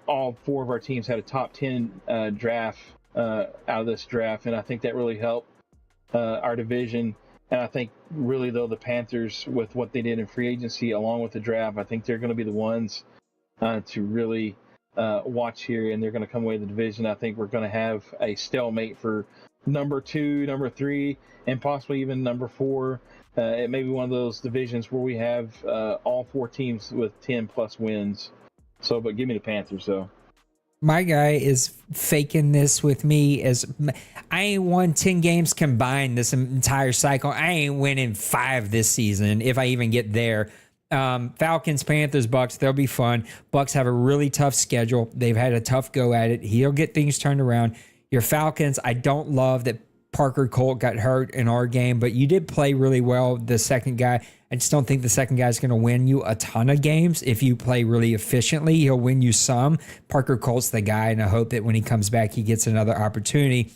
all 4 of our teams had a top 10 draft out of this draft, and I think that really helped our division. And I think really though the Panthers, with what they did in free agency along with the draft, I think they're going to be the ones to really watch here, and they're going to come away with the division. I think we're going to have a stalemate for number 2, number 3, and possibly even number 4. It may be one of those divisions where we have all 4 teams with 10 plus wins. So, but give me the Panthers though. My guy is faking this with me as I ain't won 10 games combined this entire cycle. I ain't winning 5 this season if I even get there. Falcons, Panthers, Bucks, they'll be fun. Bucks have a really tough schedule. They've had a tough go at it. He'll get things turned around. Your Falcons, I don't love that Parker Colt got hurt in our game, but you did play really well. The second guy, I just don't think the second guy is going to win you a ton of games. If you play really efficiently, he'll win you some. Parker Colt's the guy, and I hope that when he comes back, he gets another opportunity.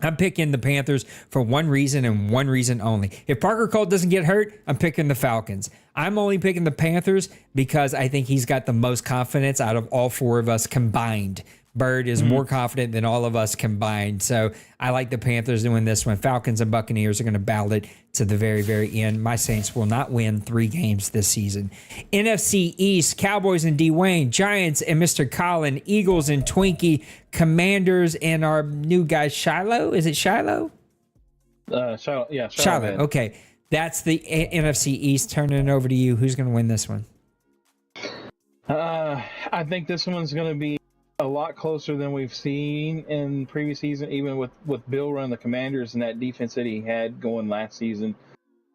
I'm picking the Panthers for one reason and one reason only. If Parker Colt doesn't get hurt, I'm picking the Falcons. I'm only picking the Panthers because I think he's got the most confidence out of all 4 of us combined. Bird is more confident than all of us combined. So I like the Panthers to win this one. Falcons and Buccaneers are going to battle it to the very, very end. My Saints will not win 3 games this season. NFC East, Cowboys and Dwayne, Giants and Mr. Colin, Eagles and Twinkie, Commanders and our new guy, Shiloh. Is it Shiloh? Shiloh. Okay. That's the NFC East. Turning it over to you. Who's going to win this one? I think this one's going to be a lot closer than we've seen in previous season, even with Bill running the Commanders and that defense that he had going last season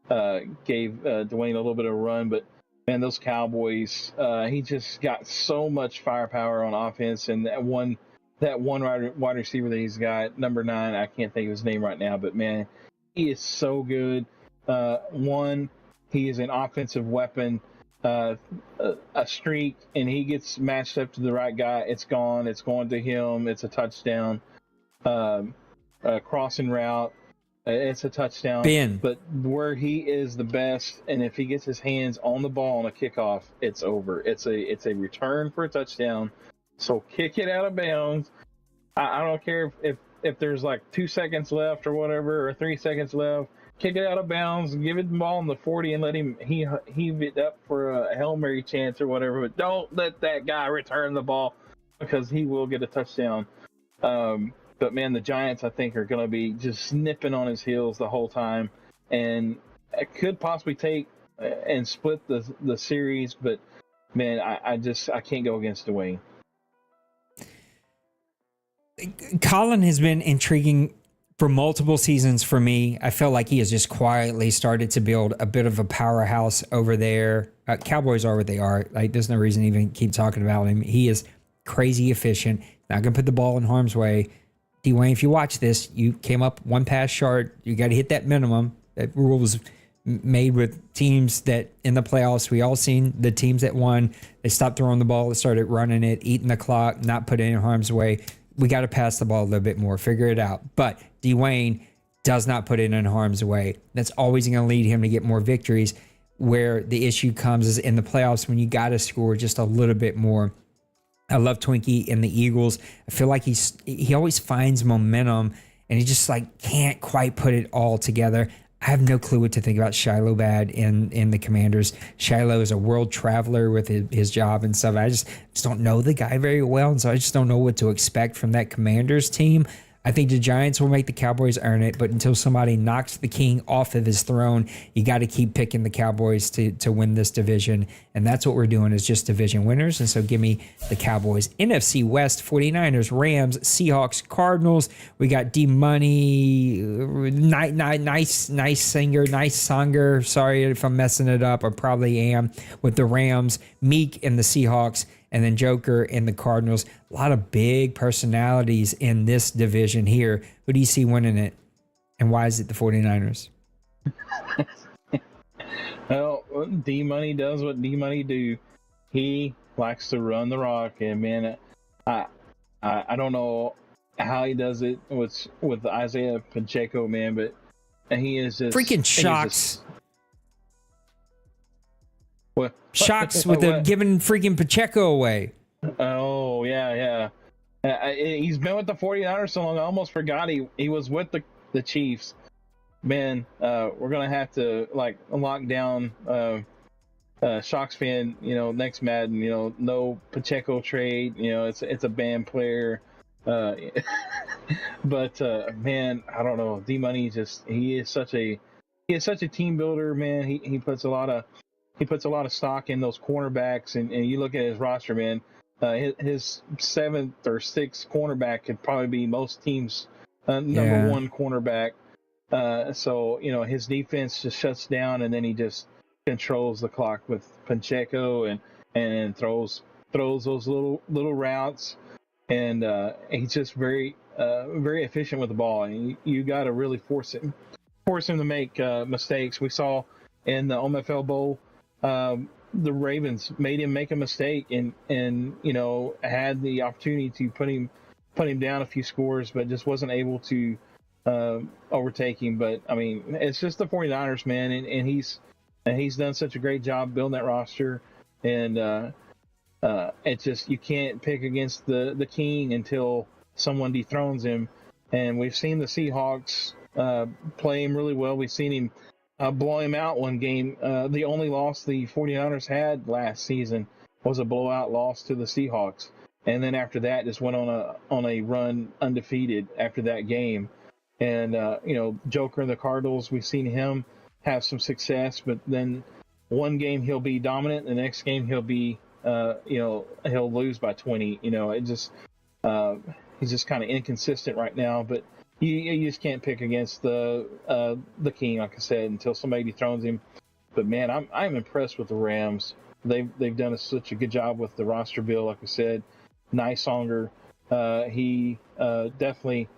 gave Dwayne a little bit of a run. But man, those Cowboys, he just got so much firepower on offense, and that one wide receiver that he's got, number 9, I can't think of his name right now, but man, he is so good. He is an offensive weapon. A streak, and he gets matched up to the right guy, it's gone. It's going to him. It's a touchdown. Crossing route, it's a touchdown. Ben. But where he is the best, and if he gets his hands on the ball on a kickoff, it's over. It's a return for a touchdown. So kick it out of bounds. I don't care if there's like 2 seconds left or whatever, or 3 seconds left. Kick it out of bounds, give it the ball in the 40, and let him heave it up for a Hail Mary chance or whatever. But don't let that guy return the ball, because he will get a touchdown. But man, the Giants, I think, are going to be just snipping on his heels the whole time, and it could possibly take and split the series. But man, I can't go against Dwayne. Colin has been intriguing for multiple seasons for me. I feel like he has just quietly started to build a bit of a powerhouse over there. Cowboys are what they are. Like, there's no reason to even keep talking about him. He is crazy efficient. Not going to put the ball in harm's way. Dwayne, if you watch this, you came up 1 pass short. You got to hit that minimum. That rule was made with teams that in the playoffs, we all seen the teams that won. They stopped throwing the ball, they started running it, eating the clock, not putting it in harm's way. We got to pass the ball a little bit more, figure it out. But Dwayne does not put it in harm's way. That's always going to lead him to get more victories. Where the issue comes is in the playoffs when you got to score just a little bit more. I love Twinkie and the Eagles. I feel like he always finds momentum, and he just like can't quite put it all together. I have no clue what to think about Shiloh Bad in the Commanders. Shiloh is a world traveler with his job and stuff. I just don't know the guy very well, and so I just don't know what to expect from that Commanders team. I think the Giants will make the Cowboys earn it, but until somebody knocks the king off of his throne, you got to keep picking the Cowboys to win this division, and that's what we're doing is just division winners, and so give me the Cowboys. NFC West, 49ers, Rams, Seahawks, Cardinals. We got D-Money, nice singer. Sorry if I'm messing it up. I probably am. With the Rams, Meek and the Seahawks, and then Joker and the Cardinals. A lot of big personalities in this division here. Who do you see winning it? And why is it the 49ers? Well, D-Money does what D-Money do. He likes to run the rock. And, man, I don't know how he does it with Isaiah Pacheco, man, but he is just... Freaking shocks. What? Shocks with giving freaking Pacheco away. Oh, yeah. He's been with the 49ers so long, I almost forgot he was with the Chiefs. Man, we're going to have to, like, lock down Shocks fan, next Madden, no Pacheco trade. It's a banned player. But man, I don't know. D-Money he is such a team builder, man. He puts a lot of stock in those cornerbacks, and you look at his roster, man. His seventh or sixth cornerback could probably be most teams' number one cornerback. So his defense just shuts down, and then he just controls the clock with Pacheco and throws those little routes, and he's just very efficient with the ball. And you got to really force him to make mistakes. We saw in the OMFL Bowl, the Ravens made him make a mistake, and had the opportunity to put him down a few scores, but just wasn't able to overtake him. But I mean, it's just the 49ers, man, and he's done such a great job building that roster, and it's just, you can't pick against the king until someone dethrones him. And we've seen the Seahawks play him really well. We've seen him blow him out one game. The only loss the 49ers had last season was a blowout loss to the Seahawks, and then after that just went on a run undefeated after that game. And Joker and the Cardinals, we've seen him have some success, but then one game he'll be dominant, the next game he'll be he'll lose by 20. He's just kind of inconsistent right now, but you just can't pick against the king, like I said, until somebody dethrones him. But man, I'm impressed with the Rams. They've done such a good job with the roster build, like I said. Nysonger, he definitely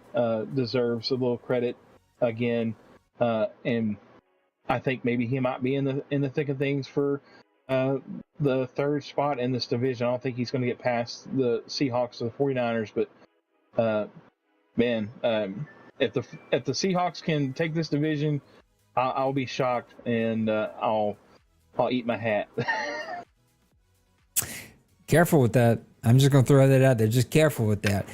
deserves a little credit again, and I think maybe he might be in the thick of things for the third spot in this division. I don't think he's going to get past the Seahawks or the 49ers, but man, if the Seahawks can take this division, I'll be shocked, and I'll eat my hat. Careful with that. I'm just going to throw that out there. Just careful with that.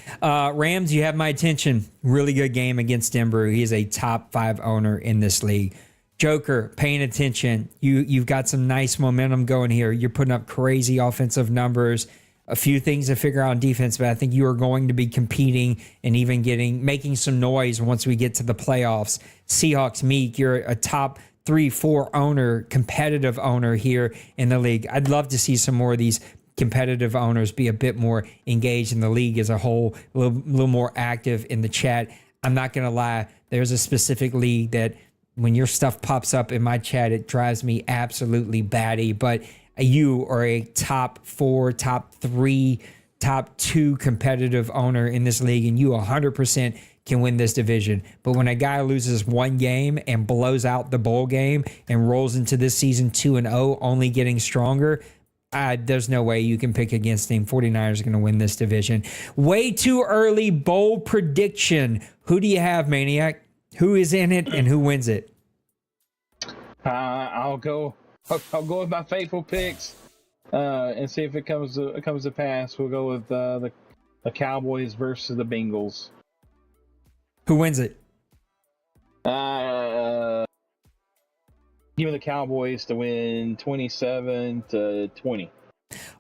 Rams, you have my attention. Really good game against Denver. He is a top 5 owner in this league. Joker, paying attention. You've got some nice momentum going here. You're putting up crazy offensive numbers. A few things to figure out on defense, but I think you are going to be competing and even making some noise once we get to the playoffs. Seahawks, Meek, you're a top 3-4 owner, competitive owner here in the league. I'd love to see some more of these competitive owners be a bit more engaged in the league as a whole, a little more active in the chat. I'm not going to lie. There's a specific league that when your stuff pops up in my chat, it drives me absolutely batty. But you are a top 4, top 3, top 2 competitive owner in this league, and you 100% can win this division. But when a guy loses one game and blows out the bowl game and rolls into this season 2-0, only getting stronger, there's no way you can pick against him. 49ers are going to win this division. Way too early bold prediction. Who do you have, Maniac? Who is in it and who wins it? I'll go with my faithful picks and see if it comes to pass. We'll go with the Cowboys versus the Bengals. Who wins it? Give me the Cowboys to win 27-20.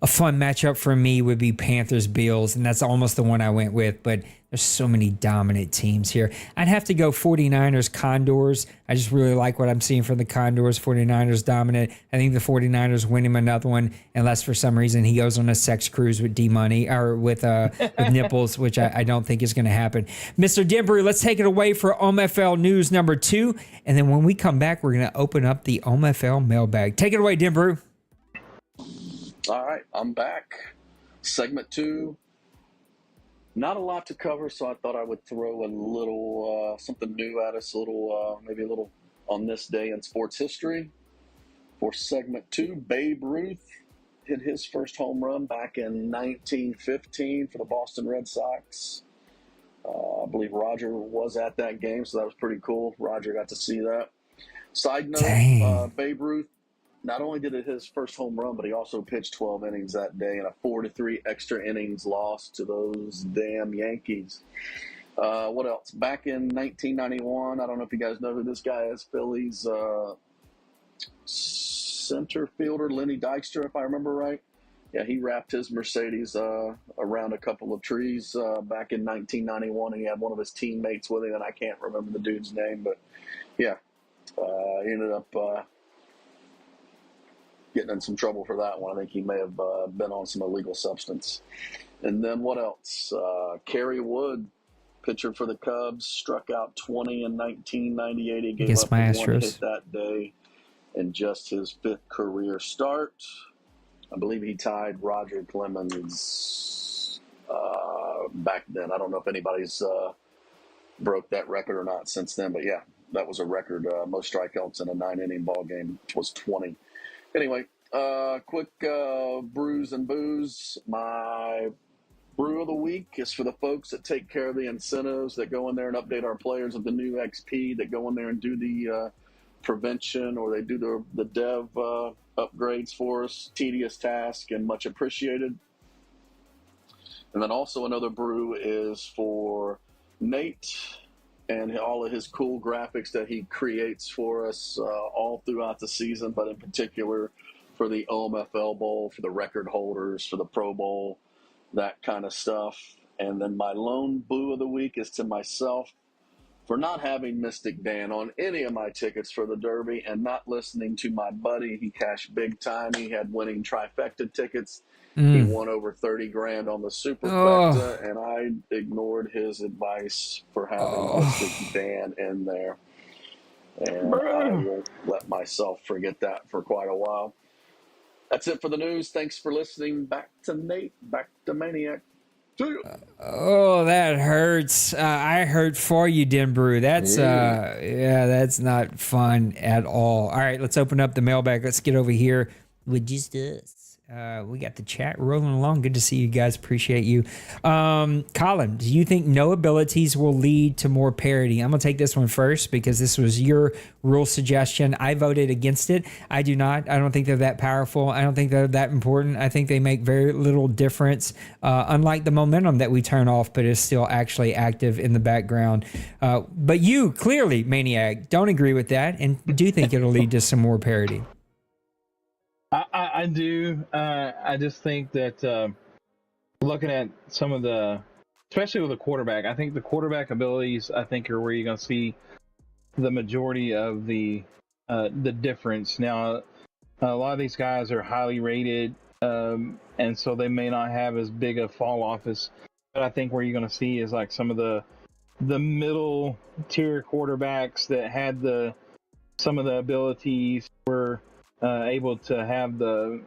A fun matchup for me would be Panthers-Bills, and that's almost the one I went with, but there's so many dominant teams here. I'd have to go 49ers-Condors. I just really like what I'm seeing from the Condors. 49ers dominant. I think the 49ers win him another one, unless for some reason he goes on a sex cruise with D-Money, or with Nipples, which I don't think is going to happen. Mr. Denver, let's take it away for OMFL News number 2, and then when we come back, we're going to open up the OMFL mailbag. Take it away, Denver. All right, I'm back. Segment 2. Not a lot to cover, so I thought I would throw a little something new at us, maybe a little on this day in sports history. For segment 2, Babe Ruth hit his first home run back in 1915 for the Boston Red Sox. I believe Roger was at that game, so that was pretty cool. Roger got to see that. Side note, Babe Ruth not only did it his first home run, but he also pitched 12 innings that day in a 4-3 extra innings loss to those damn Yankees. What else? Back in 1991, I don't know if you guys know who this guy is. Phillies center fielder Lenny Dykstra, if I remember right. Yeah, he wrapped his Mercedes around a couple of trees back in 1991. He had one of his teammates with him, and I can't remember the dude's name, but yeah, he ended up getting in some trouble for that one. I think he may have been on some illegal substance. And then what else? Kerry Wood, pitcher for the Cubs, struck out 20 in 1998. He gave up one hit that day in just his 5th career start. I believe he tied Roger Clemens back then. I don't know if anybody's broke that record or not since then, but yeah, that was a record. Most strikeouts in a 9-inning ball game was 20. Anyway, quick brews and booze. My brew of the week is for the folks that take care of the incentives, that go in there and update our players with the new XP, that go in there and do the prevention, or they do the dev upgrades for us. Tedious task and much appreciated. And then also another brew is for Nate and all of his cool graphics that he creates for us all throughout the season, but in particular for the OMFL Bowl, for the record holders, for the Pro Bowl, that kind of stuff. And then my lone boo of the week is to myself for not having Mystic Dan on any of my tickets for the Derby and not listening to my buddy. He cashed big time. He had winning trifecta tickets. He won over 30 grand on the superfecta, and I ignored his advice for having Mystic Dan in there. And I will let myself forget that for quite a while. That's it for the news. Thanks for listening. Back to Nate. Back to Maniac. Oh, that hurts. I hurt for you, Denbrew. That's that's not fun at all. All right, let's open up the mailbag. Let's get over here with just us. We got the chat rolling along. Good to see you guys. Appreciate you. Colin, do you think no abilities will lead to more parity? I'm going to take this one first because this was your rule suggestion. I voted against it. I do not. I don't think they're that powerful. I don't think they're that important. I think they make very little difference, unlike the momentum that we turn off, but is still actually active in the background. But you, clearly, Maniac, don't agree with that and do think it'll lead to some more parity. I do. I just think that looking at some of the, especially with the quarterback, I think the quarterback abilities, I think, are where you're going to see the majority of the difference. Now, a lot of these guys are highly rated, and so they may not have as big a fall off as. But I think where you're going to see is like some of the middle tier quarterbacks that had some of the abilities were able to have the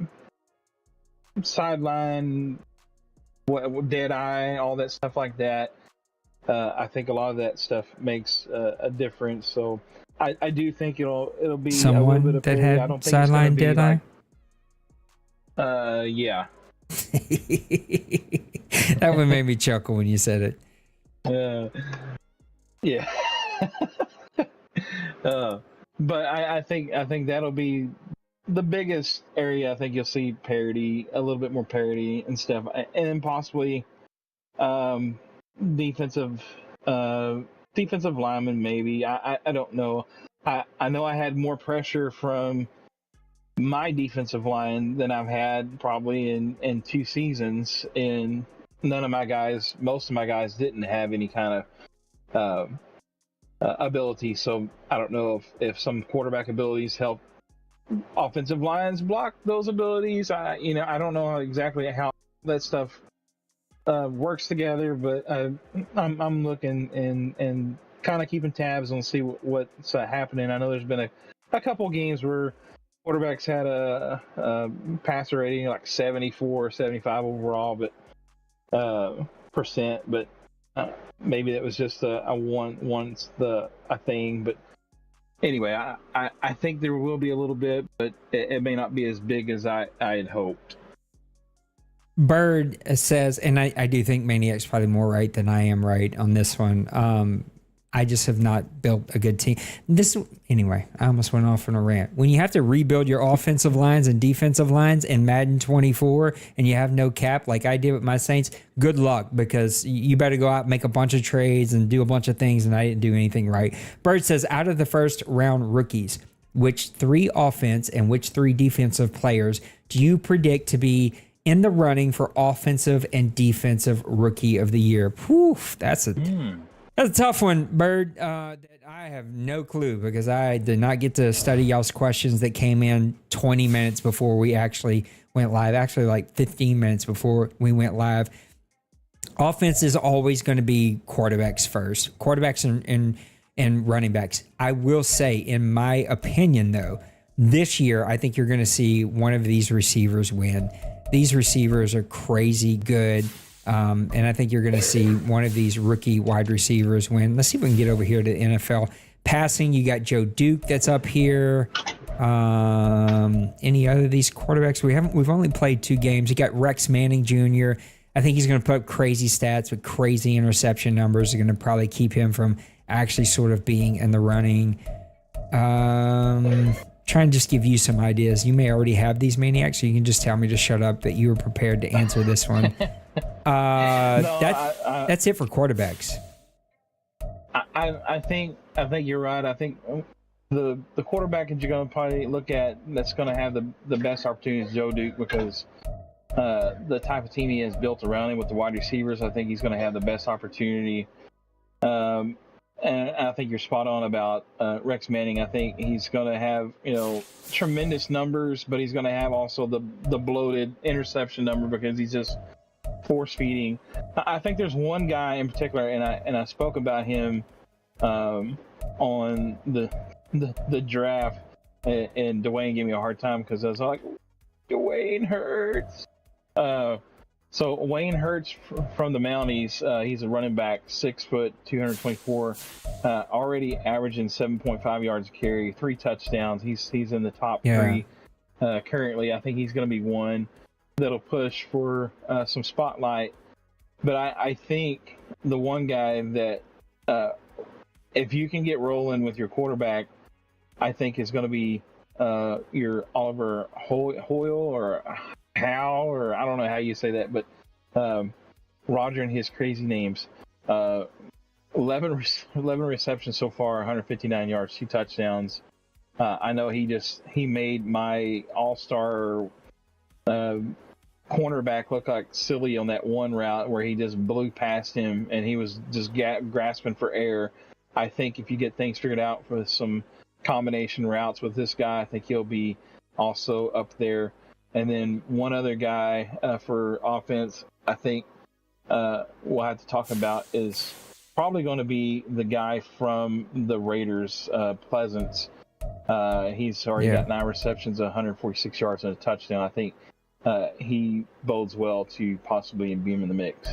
sideline, dead eye, all that stuff like that. I think a lot of that stuff makes a difference. So I do think it'll be someone a little bit of that parity. had I don't think sideline it's dead like, eye. Yeah. That one made me chuckle when you said it. Yeah. But I think that'll be the biggest area. I think you'll see parity, a little bit more parity and stuff, and possibly defensive linemen maybe. I don't know. I know I had more pressure from my defensive line than I've had probably in 2 seasons, and most of my guys didn't have any kind of ability. So I don't know if some quarterback abilities help offensive lines block those abilities. I don't know exactly how that stuff works together, but I'm looking and kind of keeping tabs on see what's happening. I know there's been a couple games where quarterbacks had a passer rating like 74 or 75 overall, but percent, but maybe that was just a thing. But anyway, I think there will be a little bit, but it may not be as big as I had hoped. Bird says, and I do think Maniac's probably more right than I am right on this one. I just have not built a good team. Anyway, I almost went off on a rant. When you have to rebuild your offensive lines and defensive lines in Madden 24 and you have no cap like I did with my Saints, good luck, because you better go out and make a bunch of trades and do a bunch of things, and I didn't do anything right. Bird says, out of the first round rookies, which 3 offense and which 3 defensive players do you predict to be in the running for offensive and defensive rookie of the year? Poof, that's a tough one, Bird. That I have no clue, because I did not get to study y'all's questions that came in 20 minutes before we actually went live. Actually, like 15 minutes before we went live. Offense is always going to be quarterbacks first. Quarterbacks and running backs. I will say, in my opinion, though, this year, I think you're going to see one of these receivers win. These receivers are crazy good. And I think you're going to see one of these rookie wide receivers win. Let's see if we can get over here to the NFL. Passing, you got Joe Duke that's up here. Any other of these quarterbacks? We've only played 2 games. You got Rex Manning Jr. I think he's going to put up crazy stats with crazy interception numbers. They're going to probably keep him from actually sort of being in the running. Try and just give you some ideas. You may already have these maniacs, so you can just tell me to shut up, that you were prepared to answer this one. That's it for quarterbacks. I think you're right. I think the quarterback that you're going to probably look at that's going to have the best opportunity is Joe Duke, because the type of team he has built around him with the wide receivers, I think he's going to have the best opportunity. And I think you're spot on about Rex Manning. I think he's going to have, tremendous numbers, but he's going to have also the bloated interception number, because he's just force feeding. I think there's one guy in particular, and I spoke about him on the draft, and Dwayne gave me a hard time because I was like, Dwayne Hurts. So Wayne Hurts from the Mounties, he's a running back, 6 foot, 224, already averaging 7.5 yards a carry, 3 touchdowns. He's in the top 3 currently. I think he's going to be one that'll push for some spotlight. But I think the one guy that, if you can get rolling with your quarterback, I think is going to be your Oliver Hoyle or How, or I don't know how you say that, but Roger and his crazy names. 11 receptions so far, 159 yards, 2 touchdowns. I know he made my all-star cornerback look like silly on that one route where he just blew past him and he was just grasping for air. I think if you get things figured out for some combination routes with this guy, I think he'll be also up there. And then one other guy for offense, I think we'll have to talk about is probably going to be the guy from the Raiders, Pleasance. He's already got 9 receptions, 146 yards, and a touchdown. I think he bodes well to possibly be in the mix.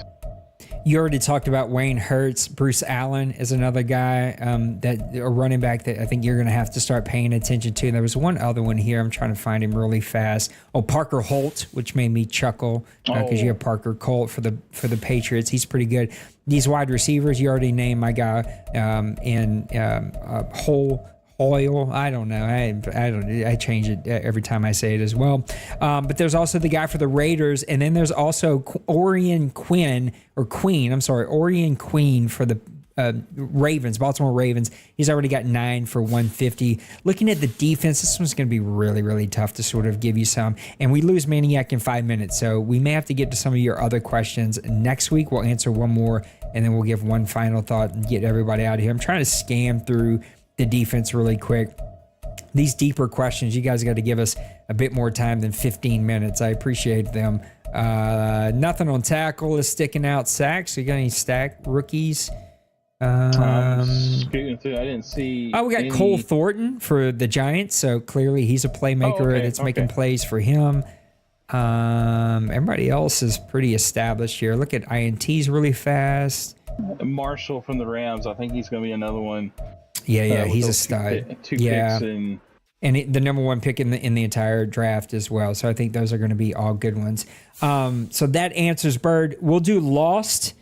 You already talked about Wayne Hurts. Bruce Allen is another guy, a running back that I think you're going to have to start paying attention to. There was one other one here. I'm trying to find him really fast. Oh, Parker Holt, which made me chuckle because you have Parker Holt for the Patriots. He's pretty good. These wide receivers, you already named my guy Hoyle. I don't know. I change it every time I say it as well. But there's also the guy for the Raiders, and then there's also Orion Queen for the Ravens, Baltimore Ravens. He's already got 9 for 150. Looking at the defense, this one's going to be really, really tough to sort of give you some. And we lose Maniac in 5 minutes, so we may have to get to some of your other questions next week. We'll answer one more, and then we'll give one final thought and get everybody out of here. I'm trying to scan through the defense really quick. These deeper questions, you guys got to give us a bit more time than 15 minutes. I appreciate them. Nothing on tackle is sticking out. Sacks, you got any stack rookies? Scooting through, I didn't see. Oh, we got Cole Thornton for the Giants, so clearly he's a playmaker that's making plays for him. Everybody else is pretty established here. Look at INTs really fast. Marshall from the Rams, I think he's going to be another one. Yeah, he's a stud. Two picks and the number 1 pick in the entire draft as well. So I think those are going to be all good ones. So that answers Bird. We'll do Lost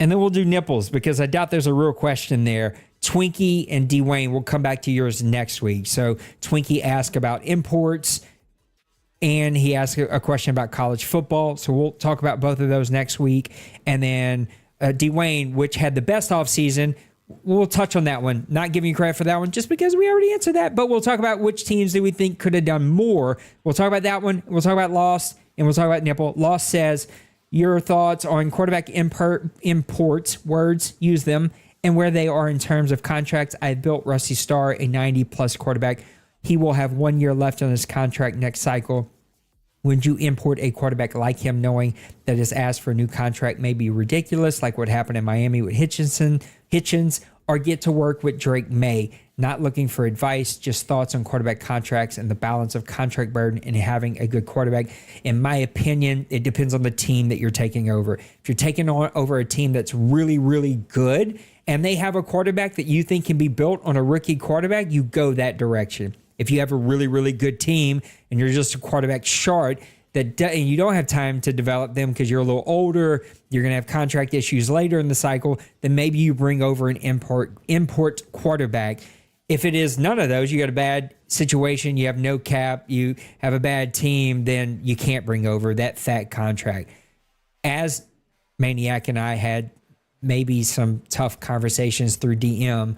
and then we'll do Nipples because I doubt there's a real question there. Twinkie and Dwayne, we'll come back to yours next week. So Twinkie asked about imports, and he asked a question about college football. So we'll talk about both of those next week. And then Dwayne, which had the best offseason, we'll touch on that one. Not giving you credit for that one just because we already answered that, but we'll talk about which teams do we think could have done more. We'll talk about that one. We'll talk about Lost, and we'll talk about Nipple. Lost says, your thoughts on quarterback imports, words, use them, and where they are in terms of contracts. I built Rusty Starr, a 90-plus quarterback. He will have 1 year left on his contract next cycle. Would you import a quarterback like him knowing that his ask for a new contract may be ridiculous, like what happened in Miami with Hitchens, or get to work with Drake May? Not looking for advice, just thoughts on quarterback contracts and the balance of contract burden and having a good quarterback. In my opinion, it depends on the team that you're taking over. If you're taking over a team that's really, really good and they have a quarterback that you think can be built on a rookie quarterback, you go that direction. If you have a really, really good team and you're just a quarterback short and you don't have time to develop them because you're a little older, you're going to have contract issues later in the cycle, then maybe you bring over an import quarterback. If it is none of those, you got a bad situation, you have no cap, you have a bad team, then you can't bring over that fat contract. As Maniac and I had maybe some tough conversations through DM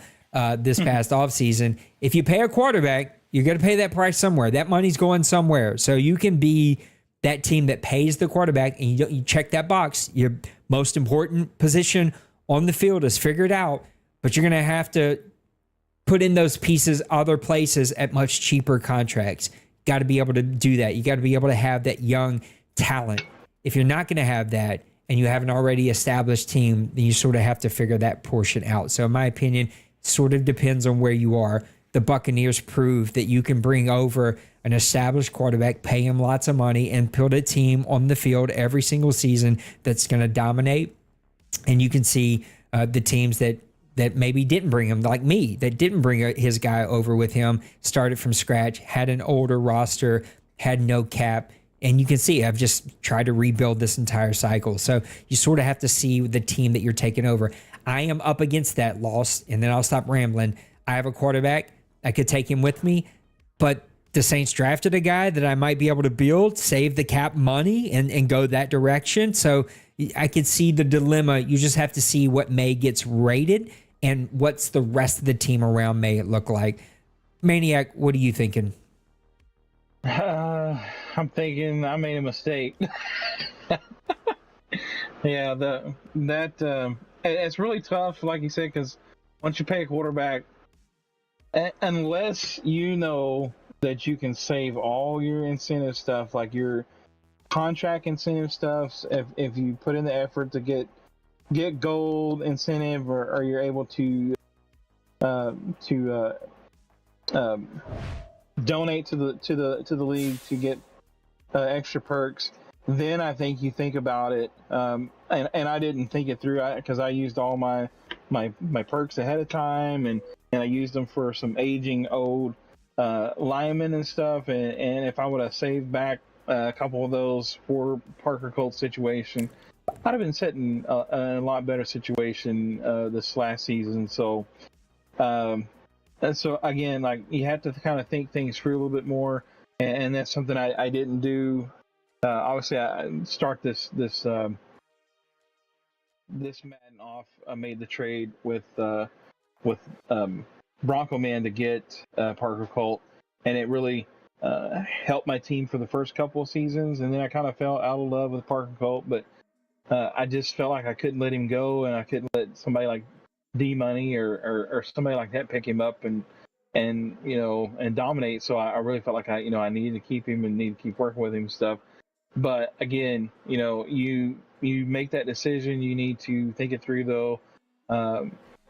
this past offseason, if you pay a quarterback, you're going to pay that price somewhere. That money's going somewhere. So you can be that team that pays the quarterback, and you check that box. Your most important position on the field is figured out, but you're going to have to put in those pieces other places at much cheaper contracts. Got to be able to do that. You got to be able to have that young talent. If you're not going to have that and you have an already established team, then you sort of have to figure that portion out. So in my opinion, sort of depends on where you are. The Buccaneers prove that you can bring over an established quarterback, pay him lots of money, and put a team on the field every single season that's going to dominate. And you can see the teams that maybe didn't bring him, like me, that didn't bring his guy over with him, started from scratch, had an older roster, had no cap. And you can see I've just tried to rebuild this entire cycle. So you sort of have to see the team that you're taking over. I am up against that loss, and then I'll stop rambling. I have a quarterback. I could take him with me, but the Saints drafted a guy that I might be able to build, save the cap money, and go that direction. So I could see the dilemma. You just have to see what May gets rated and what's the rest of the team around May look like. Maniac, what are you thinking? I'm thinking I made a mistake. Yeah, it's really tough, like you said, because once you pay a quarterback, unless you know that you can save all your incentive stuff, like your contract incentive stuff, if you put in the effort to get gold incentive, or you're able to donate to the league to get extra perks, then I think you think about it. And I didn't think it through because I used all my perks ahead of time, and I used them for some aging old linemen and stuff. And if I would have saved back a couple of those for Parker Colt's situation, I'd have been sitting in a lot better situation this last season. So, and so again, like, you have to kind of think things through a little bit more, and that's something I didn't do. Obviously, I start this Madden off. I made the trade with Bronco Man to get Parker Colt, and it really helped my team for the first couple of seasons. And then I kind of fell out of love with Parker Colt, but I just felt like I couldn't let him go, and I couldn't let somebody like D Money or somebody like that pick him up and dominate. So I really felt like I needed to keep him and need to keep working with him and stuff. But again, you make that decision. You need to think it through, though,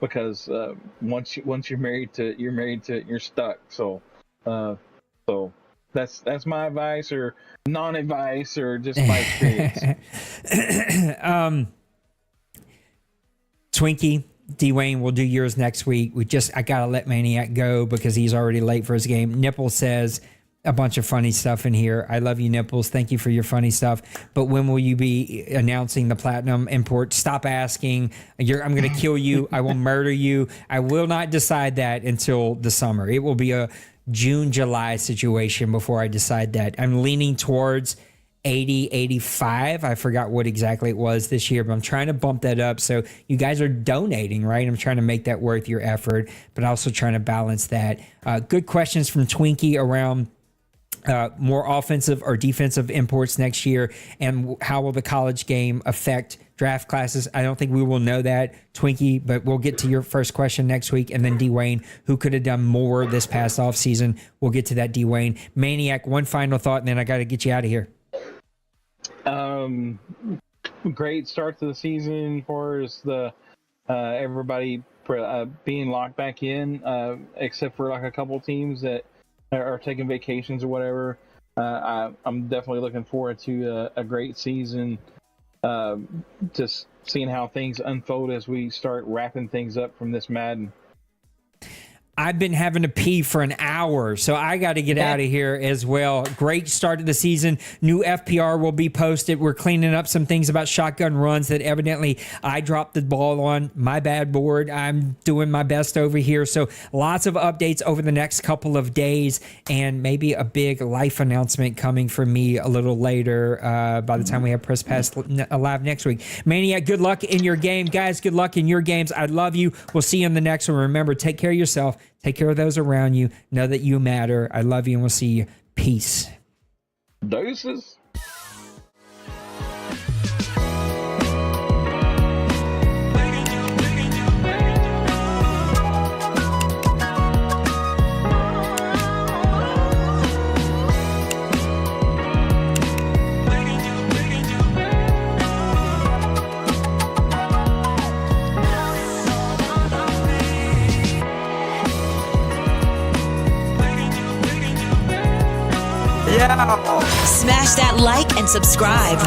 because once you're married to you're stuck. So that's my advice, or non-advice, or just my experience. Twinkie, Dwayne, we'll do yours next week. I gotta let Maniac go because he's already late for his game. Nipple says, a bunch of funny stuff in here. I love you, Nipples. Thank you for your funny stuff. But when will you be announcing the platinum import? Stop asking. I'm going to kill you. I will murder you. I will not decide that until the summer. It will be a June, July situation before I decide that. I'm leaning towards 80, 85. I forgot what exactly it was this year, but I'm trying to bump that up. So you guys are donating, right? I'm trying to make that worth your effort, but also trying to balance that. Good questions from Twinkie around more offensive or defensive imports next year, and how will the college game affect draft classes? I don't think we will know that, Twinkie, but we'll get to your first question next week. And then D-Wayne, who could have done more this past offseason? We'll get to that, D-Wayne. Maniac, one final thought, and then I got to get you out of here. Great start to the season for us. Everybody being locked back in, except for like a couple teams that are taking vacations or whatever. I'm definitely looking forward to a great season. Just seeing how things unfold as we start wrapping things up from this Madden. I've been having to pee for an hour, so I got to get out of here as well. Great start to the season. New FPR will be posted. We're cleaning up some things about shotgun runs that evidently I dropped the ball on. My bad, board. I'm doing my best over here. So lots of updates over the next couple of days, and maybe a big life announcement coming from me a little later by the time we have Press Pass live next week. Maniac, good luck in your game. Guys, good luck in your games. I love you. We'll see you in the next one. Remember, take care of yourself. Take care of those around you. Know that you matter. I love you, and we'll see you. Peace. Deuces. Smash that like and subscribe.